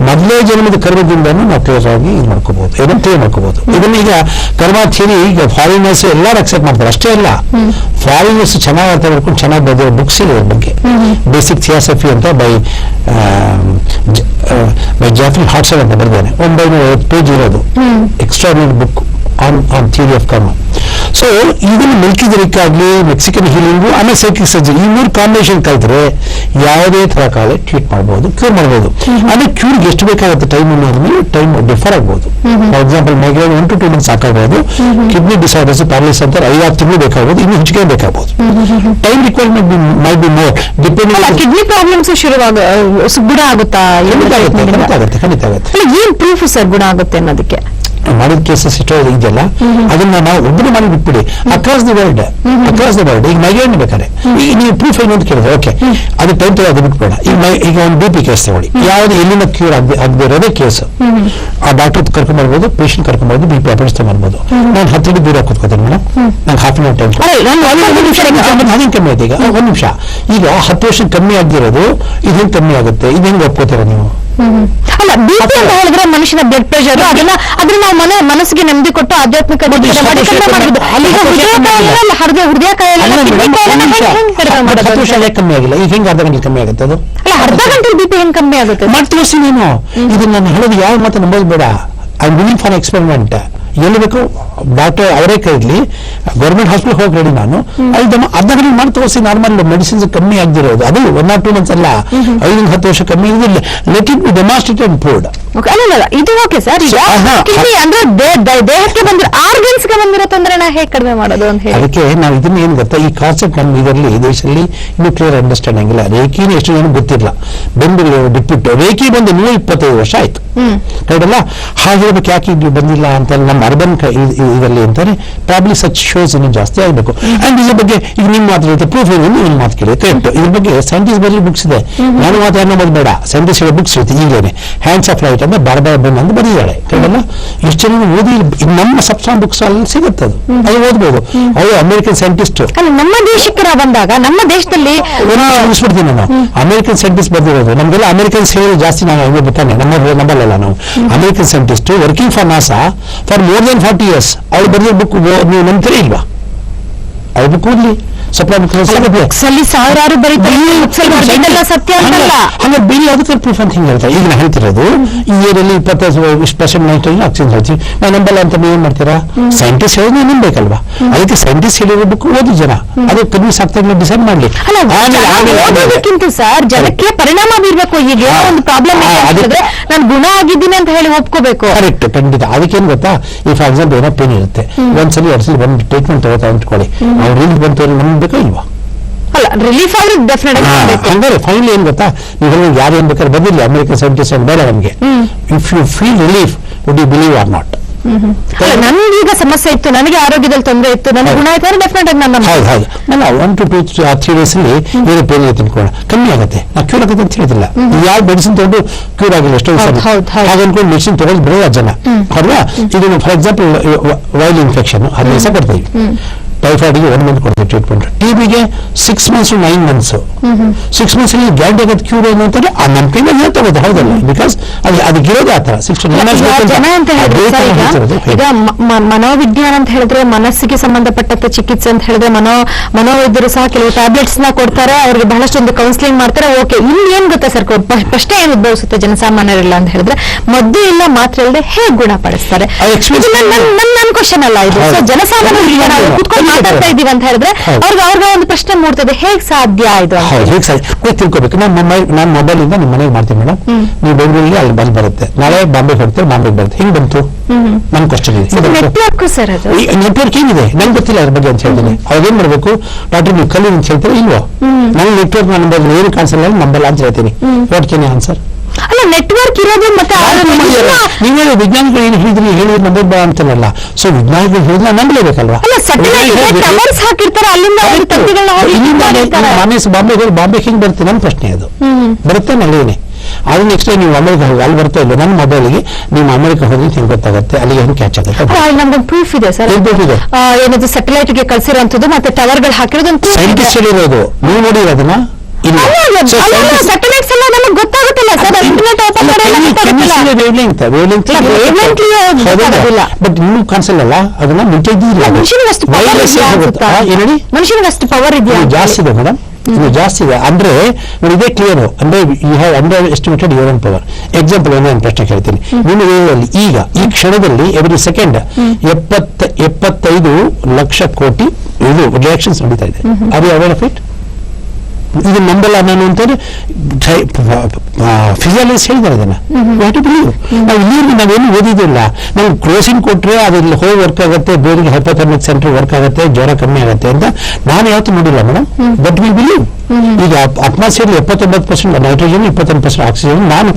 ಮೊದಲೇ ಜನ್ಮದ ಕರ್ಮದಿಂದ ನಾವು ಕ್ಲಿಯರ್ ಆಗಿ ಇದು ಮಾಡ್ಕೋಬಹುದು, ಏನಂತ ಕ್ಲಿಯರ್ ಮಾಡ್ಕೋಬಹುದು. ಇದನ್ನ ಈಗ ಕರ್ಮ ಥಿಯರಿ ಈಗ ಫಾರಿನರ್ಸ್ ಎಲ್ಲರೂ ಅಕ್ಸೆಪ್ಟ್ ಮಾಡ್ತಾರೆ. ಅಷ್ಟೇ ಅಲ್ಲ, ಫಾರಿನರ್ಸ್ ಚೆನ್ನಾಗಿ ಅರ್ಥ ಮಾಡ್ಕೊಂಡು ಚೆನ್ನಾಗಿ ಬರೆದಿರೋ ಬುಕ್ಸ್ ಇದೆ ಇದ್ರ ಬಗ್ಗೆ. ಬೇಸಿಕ್ ಥಿಯಾಸಫಿ ಅಂತ ಬೈ ಜಾಫ್ರಿ ಹಾಟ್ಸನ್ ಅಂತ ಬರೆದಾನೆ. 950 ಪೇಜ್ ಇರೋದು extraordinary book on theory of ಕರ್ಮ. ಸೊ ಇದನ್ನು ಮೆಲ್ಕಿಜೆಡಿಕ್ ಆಗಲಿ, ಮೆಕ್ಸಿಕನ್ ಹೀಲಿಂಗು, ಆಮೇಲೆ ಸೈಕಿಕ್ ಸರ್ಜರಿ, ಈ 3 ಕಾಂಬಿನೇಷನ್ ಕಲ್ತ್ರೆ ಯಾವುದೇ ತರ ಕಾಲೇ ಟ್ರೀಟ್ ಮಾಡ್ಬೋದು, ಕ್ಯೂರ್ ಮಾಡ್ಬೋದು. ಆಮೇಲೆ ಕ್ಯೂರ್ಗೆ ಎಷ್ಟು ಬೇಕಾಗುತ್ತೆ ಟೈಮ್ ಅನ್ನೋದ್ಮೇಲೆ ಟೈಮ್ ಡಿಫರ್ ಆಗ್ಬೋದು. For example migraine 1 to 2 months ಸಾಕಾಗ್ಬೋದು. ಕಿಡ್ನಿ ಡಿಸಾರ್ಡರ್ಸ್, ಪ್ಯಾರಲಿಸ್ ಅಂತ 5-6 ತಿಂಗಳು ಬೇಕಾಗ್ಬೋದು, ಇನ್ನು ಹೆಚ್ಚಿಗೆ ಬೇಕಾಗ್ಬೋದು. Time requirement might be more depending. Kidney problems ಗುಣ ಆಗುತ್ತಾ? ಖಂಡಿತ ಆಗುತ್ತೆ. ಏನ್ ಪ್ರೂಫ್ ಸರ್ ಗುಣ ಆಗುತ್ತೆ ಅನ್ನೋದಕ್ಕೆ? ಮಾಡಿದ ಕೇಸಸ್ ಎಷ್ಟೋ ಇದೆಯಲ್ಲ, ಅದನ್ನ ನಾವು ಒಬ್ಬರು ಮಾಡಿ ಬಿಟ್ಬಿಡಿ. ಅಕ್ರಾಸ್ ದಿ ವರ್ಲ್ಡ್ ಈಗ ಮೈಗ್ರೇನ್ ಬೇಕಾದ್ರೆ ಈಗ ನೀವು ಪ್ರೂಫ್ ಏನು ಅಂತ ಕೇಳಿದ್ರೆ ಓಕೆ, ಅದು ಟೈಮ್ ಅದು ಬಿಟ್ಬೇಡ. ಈಗ ಒಂದು BP ಕೇಸ್ ತಗೊಳ್ಳಿ, ಯಾವ್ದು ಎಲ್ಲಿಂದ ಕ್ಯೂರ್ ಆಗದೆ ಇರೋದೇ ಕೇಸ್, ಆ ಡಾಕ್ಟರ್ ಕರ್ಕೊಂಡ್ ಬರ್ಬೋದು, ಪೇಷಂಟ್ ಕರ್ಕೊಂಡ್ ಬರ್ಬೋದು, BP ಆಪರೇಷನ್ ಮಾಡ್ಬೋದು. ನಾನು 10 ಅಡಿ ದೂರ ಕೂತ್ಕೋತೀನಿ ಮೇಡಮ್, ನಂಗೆ ಹಾಫ್ ಅನ್ ಅವರ್ ಟೈಮ್. ಅದೇನು ಕಮ್ಮಿ ಆಯ್ತು ಈಗ 1 ನಿಮಿಷ. ಈಗ 10 ವರ್ಷ ಕಮ್ಮಿ ಆಗಿರೋದು ಇದು ಹೆಂಗ್ ಕಮ್ಮಿ ಆಗುತ್ತೆ? ಇದು ಹೆಂಗ್ ಒಪ್ಕೋತೀರ ನೀವು? ಅಲ್ಲ, BP ಅಂತ ಹೇಳಿದ್ರೆ ಮನುಷ್ಯನ ಬ್ಲಡ್ ಪ್ರೆಷರ್, ಅದನ್ನ ನಾವು ಮನಸ್ಸಿಗೆ ನೆಮ್ಮದಿ ಕೊಟ್ಟು ಆಧ್ಯಾತ್ಮಿಕ ಹೃದಯ ಕಮ್ಮಿ ಆಗಿಲ್ಲ. ಈಗ ಹೆಂಗ್ ಅರ್ಧ ಗಂಟೆ ಕಮ್ಮಿ ಆಗುತ್ತೆ? ಅದು ಅರ್ಧ ಗಂಟೆ BP ಹೆಂಗ್ ಕಮ್ಮಿ ಆಗುತ್ತೆ? ಮಾಡಿ ತೋರಿಸಿ ನೀನು. ಇದನ್ನ ನಾನು ಹೇಳೋದು ಯಾವ ಮಾತ್ರ ನಂಬೋದು ಬೇಡ. I willing for experiment. ಎಲ್ಲಿ ಬೇಕು ಡಾಕ್ಟರ್ ಅವರೇ ಕೈಲಿ ಗೌರ್ಮೆಂಟ್ ಹಾಸ್ಪಿಟಲ್ ಹೋಗಿ ರೆಡಿ. ನಾನು ಅರ್ಧ ಗಂಟೆ ಮಾಡಿ ತೋರಿಸಿ. ನಾರ್ಮಲ್ ಮೆಡಿಸಿನ್ಸ್ ಕಮ್ಮಿ ಆಗದಿರೋದು, ಅದು 1 or 2 months ಅಲ್ಲ, 5-10 ವರ್ಷ ಕಮ್ಮಿ ಇರೋದಿಲ್ಲ. Let it be demonstrated and proved. ಅಲ್ಲ, ಇದು ಓಕೆ ಸರ್. ಈಗ ಅಂದ್ರೆ ದೇಹಕ್ಕೆ ಬಂದಿರೋ ಆರ್ಗನ್ಸ್ಗೆ ಬಂದಿರೋ ತೊಂದರೆನ ಹೇಗೆ ಕಡಿಮೆ ಮಾಡೋದು ಅಂತ ಹೇಳಿ ಅದಕ್ಕೆ ನಾವು ಇದನ್ನ ಏನ್ ಗೊತ್ತಾ, ಈ ಕಾನ್ಸೆಪ್ಟ್ ನಮ್ಮ ಇದರಲ್ಲಿ ದೇಶದಲ್ಲಿ ಇನ್ನೂ ಕ್ಲಿಯರ್ ಅಂಡರ್ಸ್ಟ್ಯಾಂಡಿಂಗ್ ಇಲ್ಲ. ರೇಖಿನ ಎಷ್ಟು ಜನ ಗೊತ್ತಿಲ್ಲ. ಬೆಂಗಳೂರು ಬಿಟ್ಬಿಟ್ಟು ರೇಖಿ ಬಂದು 125 ವರ್ಷ ಆಯ್ತು ಕರೆಯಲ್ಲ. ಹಾಗಿರ್ಬೇಕು, ಯಾಕೆ ಇದು ಬಂದಿಲ್ಲ ಅಂತ ನಮ್ಮ ಅರ್ಬನ್ ಇದರಲ್ಲಿ ಅಂತಾರೆ. ಪ್ರಾಬ್ಲಿ ಸಚ್ ಶೋಸ್ ಇನ್ನೂ ಜಾಸ್ತಿ ಆಗಬೇಕು. ಅಂಡ್ ಇದ್ರ ಬಗ್ಗೆ ಈಗ ನಿಮ್ಮ ಮಾತು ಪ್ರೂಫ್ ಏನು ನಿಮ್ಮ ಮಾತು ಕೇಳಿ ಕರೆಕ್ಟ್. ಇದ್ರ ಬಗ್ಗೆ ಸೈಂಟಿಸ್ಟ್ ಬರಲಿ ಬುಕ್ಸ್ ಇದೆ. ನಾನು ಮಾತಾಡೋದು ಬೇಡ, ಸೈಂಟಿಸ್ಟ್ ಬುಕ್ಸ್ ಇರುತ್ತೆ ಈಗೇನೆ. ಹ್ಯಾಂಡ್ಸ್ ಆಫ್ ಲೈಟ್ ಅಂತ ಬಾರ್ಬಾರ ಬೆನ್ ಅಂತ ಬರೆದಿದ್ದಾಳೆ ಕರೆಯಲ್ಲ. ಎಷ್ಟು ಜನ ಓದಿ ನಮ್ಮ ಸಬ್ಸ್ಟಾನ್ ಬುಕ್ಸ್ ಅಲ್ಲಿ ಸಿಗುತ್ತೆ, ಅದು ಓದ್ಬೋದು. ಅವರು ಅಮೆರಿಕನ್ ಸೈಂಟಿಸ್ಟ್. ಅಲ್ಲ, ನಮ್ಮ ದೇಶಕ್ಕೆ ನಾವು ಬಂದಾಗ ನಮ್ಮ ದೇಶದಲ್ಲಿ ಮುಗಿಸ್ಬಿಡ್ತೀನಿ ನಾನು. ಅಮೆರಿಕನ್ ಸೈಂಟಿಸ್ಟ್ ಬರ್ದಿರೋದು ನಮ್ಗೆಲ್ಲ ಅಮೆರಿಕನ್ಸ್ ಹೇಳಿ ಜಾಸ್ತಿ ನಾವು ಗೊತ್ತಾನೆ. ನಂಬಲ್ಲ ನಾವು. American scientist working for NASA for more than 40 years. ಅವ್ರು ಬರೆದ ಬುಕ್ ನೀವು ನಂಬ್ತೀರಿ ಇಲ್ವಾ? ಅವ್ರ ಬುಕ್ ಓದ್ಲಿ. ಸಾವಿರಾರು ಬರೀತಾರೆ ಸತ್ಯ ಅಂತಲ್ಲ. ಹಂಗೆ ಬೇರೆ ಯಾವುದಕ್ಕೆ ಪ್ರೂಫ್ ಅಂತ ಹಿಂಗೆ ಹೇಳ್ತಾರೆ. ಈಗ ನಾನು ಹೇಳ್ತಿರೋದು ಈ ಏರಿಯಲ್ಲಿ 25% ನೈಟ್ರೋಜನ್ ಆಕ್ಸಿಜನ್ ಹೇಳ್ತೀವಿ, ನಾವು ನಂಬಲ್ಲ ಅಂತ ನೀವು ಏನ್ ಮಾಡ್ತೀರಾ? ಸೈಂಟಿಸ್ಟ್ ಹೇಳೋದು ನೀವು ನಂಬೇಕಲ್ವಾ? ಅದಕ್ಕೆ ಸೈಂಟಿಸ್ಟ್ ಹೇಳಿರೋ ಬುಕ್ ಓದಿ ಜನ, ಅದು ಕನ್ವಿನ್ಸ್ ಆಗ್ತಾ ಡಿಸೈಡ್ ಮಾಡ್ಲಿ. ಓದೋದಕ್ಕಿಂತ ಸರ್ ಜನಕ್ಕೆ ಪರಿಣಾಮ ಬೀರ್ಬೇಕು. ಈಗ ಒಂದು ಪ್ರಾಬ್ಲಮ್ ನಾನು ಗುಣ ಆಗಿದ್ದೀನಿ ಅಂತ ಹೇಳಿ ಒಪ್ಕೋಬೇಕು. ಕರೆಕ್ಟ್, ಖಂಡಿತ. ಅದಕ್ಕೇನು ಗೊತ್ತಾ, ಈ ಫಾರ್ ಎಕ್ಸಾಂಪಲ್ ಏನೋ ಪೇನ್ ಇರುತ್ತೆ, ಒಂದ್ಸಲಿ 2 ಸಲ ಬಂದು ಟ್ರೀಟ್ಮೆಂಟ್ ತಗೋತಾ ಅಂದ್ಕೊಳ್ಳಿ, ಅವ್ರು ಇಲ್ಲಿ ಬಂತು ನಂಬೇಕಾ ಇಲ್ವಾ? ಅಲ್ಲ, ರಿಲೀಫ್ ಅವ್ರಿಗೆ ಡೆಫಿನೆಟ್ ಹಂಗಾರೆ ಫೈನಲಿ ಏನ್ ಗೊತ್ತಾ, ನೀವು ಯಾರು ಏನ್ ಬೇಕಾದ್ರೆ ಬಂದಿಲ್ಲ ಅಮೆರಿಕನ್ ಸೈಂಟಿಸ್ಟ್ ಅಂತ ಬೇಡ ನಮಗೆ. If you feel relief, would you believe or not? ನನಗೀಗ ಸಮಸ್ಯೆ ಇತ್ತು, ನನಗೆ ಆರೋಗ್ಯದಲ್ಲಿ ತೊಂದರೆ ಇತ್ತು, ನನಗೆ ಗುಣ ಆಯ್ತು ಅಂದ್ರೆ ಡೆಫಿನೆಟ್ ಆಗಿ ನಾನು ಹೌದು. ನಾನು 1 to 2 or 3 days ಅಲ್ಲಿ ಏನು ಪೇನ್ ಇದೆ ತಿನ್ಕೊಳ್ಳೋಣ, ಕಮ್ಮಿ ಆಗುತ್ತೆ. ನಾವು ಕ್ಯೂರ್ ಆಗುತ್ತೆ ಅಂತ ಹೇಳಿದಿಲ್ಲ. ಯಾವ ಮೆಡಿಸಿನ್ ತಗೊಂಡು ಕ್ಯೂರ್ ಆಗಿಲ್ಲ ಎಷ್ಟೋ ಹಾಗೆ ಅನ್ಕೊಂಡು ಮೆಡಿಸಿನ್ ತಗೊಂಡು ಬಿಡೋದು ಜನ. ಹೌದಾ? ಇದು ಫಾರ್ ಎಕ್ಸಾಂಪಲ್ ವೈರಲ್ ಇನ್ಫೆಕ್ಷನ್ 15 ದಿವಸ ಕೊಡ್ತೀವಿ. ಟೈಫಾಯ್ಡ್ಗೆ 1 ಮಂತ್ ಕೊಡ್ತೀವಿ ಟ್ರೀಟ್ಮೆಂಟ್, ಟಿಬಿಗೆ 6 months to 9 months. 6 months ಅಲ್ಲಿ ಗ್ಯಾರಂಟಿ ಆಗೋದು ಕ್ಯೂರ್ ಏನು ಅಂತಂದ್ರೆ ನಮ್ಮ ಕೈಯಿಂದ ಹೇಳ್ತಗೋದು ಹೌದಲ್ಲ, ಬಿಕಾಸ್ ಅದಕ್ಕಿರೋದೇ ಆ ಥರ 6 to 9 months ಜನ ಅಂತ ಹೇಳಿದ್ರೆ ಈಗ ಮನೋವಿಜ್ಞಾನ ಅಂತ ಹೇಳಿದ್ರೆ ಮನಸ್ಸಿಗೆ ಸಂಬಂಧಪಟ್ಟಂತ ಚಿಕಿತ್ಸೆ ಅಂತ ಹೇಳಿದ್ರೆ ಮನೋವೈದ್ಯರು ಸಹ ಕೆಲವು ಟ್ಯಾಬ್ಲೆಟ್ಸ್ ನ ಕೊಡ್ತಾರೆ, ಅವ್ರಿಗೆ ಬಹಳಷ್ಟೊಂದು ಕೌನ್ಸಿಲಿಂಗ್ ಮಾಡ್ತಾರೆ. ಓಕೆ, ಇಲ್ಲಿ ಏನ್ ಗೊತ್ತಾ ಸರ್, ಪ್ರಶ್ನೆ ಏನು ಉದ್ಭವಿಸುತ್ತೆ ಜನಸಾಮಾನ್ಯರಿಲ್ಲ ಅಂತ ಹೇಳಿದ್ರೆ ಮದ್ದು ಇಲ್ಲ ಮಾತ್ರ ಇಲ್ಲದೆ ಹೇಗೆ ಗುಣಪಡಿಸ್ತಾರೆ? ನನ್ನ ಕ್ವಶನ್ ಅಲ್ಲ ಇದು. ಸೊ ಜನಸಾಮಾನ್ಯರಿಗೆ ನಾವು ಕುತ್ಕೊಂಡು ಮಾತಾಡ್ತಾ ಇದೀವಿ ಅಂತ ಹೇಳಿದ್ರೆ ಅವ್ರಿಗೆ ಒಂದು ಪ್ರಶ್ನೆ ಮೂಡ್ತದೆ, ಹೇಗ್ ಸಾಧ್ಯ ಇದು? ಹೇಗೆ ಸಾಧ್ಯ ತಿಳ್ಕೊಬೇಕು. ನಾನು ಮೊಬೈಲ್ ಇಂದ ನಿಮ್ಮ ಮನೆಗೆ ಮಾಡ್ತೀನಿ ಮೇಡಮ್, ನೀವು ಬೆಂಗಳೂರಲ್ಲಿ ಅಲ್ಲಿ ಬಂದ್ ಬರುತ್ತೆ, ನಾಳೆ ಬಾಂಬೆಗೆ ಹೋಗ್ತಾರೆ, ಬಾಂಬೆಗೆ ಬರುತ್ತೆ, ಹೆಂಗ್ ಬಂತು? ನನ್ನ ಕ್ವಶನ್ ಇದೆ. ನೆಟ್ವರ್ಕ್ ಸರ್, ಅದು ನೆಟ್ವರ್ಕ್ ಏನಿದೆ ನಂಗೆ ಗೊತ್ತಿಲ್ಲ ಅದ್ರ ಬಗ್ಗೆ ಅಂತ ಹೇಳ್ತೀನಿ. ಅವ್ರು ಏನ್ ಮಾಡ್ಬೇಕು, ಡಾಕ್ಟರ್ ನೀವು ಕಲಿ ಅಂತ ಹೇಳ್ತಾರೆ ಇಲ್ವೋ? ನನಗೆ ನೆಟ್ವರ್ಕ್ ನಂಬರ್ ಏನು ಕಾಣಿಸಲ್ಲ, ನಂಬಲ್ಲ ಅಂತ ಹೇಳ್ತೀನಿ. What can answer? ಅಲ್ಲ, ನೆಟ್ವರ್ಕ್ ಇರೋದು ಮತ್ತೆ ನೀವೇ ವಿಜ್ಞಾನಿಗಳು ಏನು ಹೇಳಿದ್ರೆ ನಂಬರ್ ಬಾ ಅಂತಲ್ಲ. ಸೊ ವಿಜ್ಞಾನಿಗಳು ಹೇಳಿದ್ರೆ ನಂಬಲೇಬೇಕಲ್ವಾ? ಟವರ್ಸ್ ಹಾಕಿರ್ತಾರೆ, ಅಲ್ಲಿಂದ ಬಾಂಬೆಗೆ ಹೆಂಗ್ ಬರುತ್ತೆ? ನನ್ನ ಪ್ರಶ್ನೆ ಅದು. ಬರುತ್ತೆ ನಲ್ಲೇನೆ. ಅದು ನೆಕ್ಸ್ಟ್ ನೀವು ಅಮೆರಿಕ ಹೋಗಿ ಅಲ್ಲಿ ಬರ್ತಾ ಇಲ್ಲ, ನನ್ನ ಮೊಬೈಲ್ಗೆ ನೀವು ಅಮೆರಿಕ ಹೋಗಿ ಹೆಂಗ್ ಗೊತ್ತಾಗುತ್ತೆ, ಅಲ್ಲಿಗೆ ಹೆಂಗ್ ಕ್ಯಾಚ್ ಆಗುತ್ತೆ? ನಮ್ಗೊಂದು ಪ್ರೂಫ್ ಇದೆ ಸರ್, ಏನದು ಸ್ಯಾಟಲೈಟ್ ಗೆ ಕಳ್ಸಿರೋಂಥದ್ದು ಮತ್ತೆ ಟವರ್ಗಳು ಹಾಕಿರೋದು ಸೈಂಟಿಸ್ಟ್ ಹೇಳಿರೋದು. ನೀವು ನೋಡಿರೋ ಅದನ್ನ? ಸ್ಯಾಟಲೈಟ್ಸ್ ಎಲ್ಲ ನಮಗೆ ಗೊತ್ತಾಗುತ್ತಿಲ್ಲ ಸರ್, ಇಂಟರ್ನೆಟ್ ಓಪನ್ ಬಟ್ ಇನ್ನೂ ಕಾಣಿಸಲ್ಲ ಅದನ್ನ ಮನುಷ್ಯನಿಗಷ್ಟು ಪವರ್ ಇದೆಯಾ? ಜಾಸ್ತಿ ಇದೆ ಮೇಡಮ್, ಇದು ಜಾಸ್ತಿ ಇದೆ. ಅಂದ್ರೆ ಇದೇ ಕ್ಲಿಯರ್ ಅಂದ್ರೆ you have underestimated your own power. Example ನಾನು ಪ್ರಶ್ನೆ ಕೇಳ್ತೀನಿ. ನಿಮ್ಮ ವೇಳೆಯಲ್ಲಿ ಈಗ ಈ ಕ್ಷಣದಲ್ಲಿ ಎವ್ರಿ ಸೆಕೆಂಡ್ 75 ಲಕ್ಷ ಕೋಟಿ ಇದು ರಿಯಾಕ್ಷನ್ಸ್ ನಡೀತಾ ಇದೆ. Are you aware of it? ಇದು ನಂಬಲ್ಲ ನಾನು ಅಂತಂದ್ರೆ ಫಿಸಿಯಾಲಜಿಸ್ಟ್ ಹೇಳಿದ್ದಾರೆ ಇದನ್ನ. ನಾವು ಇಲ್ಲಿ ನಾವೇನು ಓದಿದಿಲ್ಲ. ನಾವು ಕ್ರೋಸಿನ್ ಕೊಟ್ರೆ ಅದ್ರಲ್ಲಿ ಹೋಗಿ ವರ್ಕ್ ಆಗುತ್ತೆ, ಬೇರೆ ಹೈಪೋಥರ್ಮಿಕ್ ಸೆಂಟರ್ ವರ್ಕ್ ಆಗುತ್ತೆ, ಜ್ವರ ಕಮ್ಮಿ ಆಗುತ್ತೆ ಅಂತ ನಾನು ಯಾವತ್ತೂ ನೋಡಿಲ್ಲ ಮೇಡಮ್. But we believe. ಈಗ ಅಟ್ಮಾಸ್ಫಿಯರ್ 79% ನೈಟ್ರೋಜನ್, 21% ಆಕ್ಸಿಜನ್. ನಾನು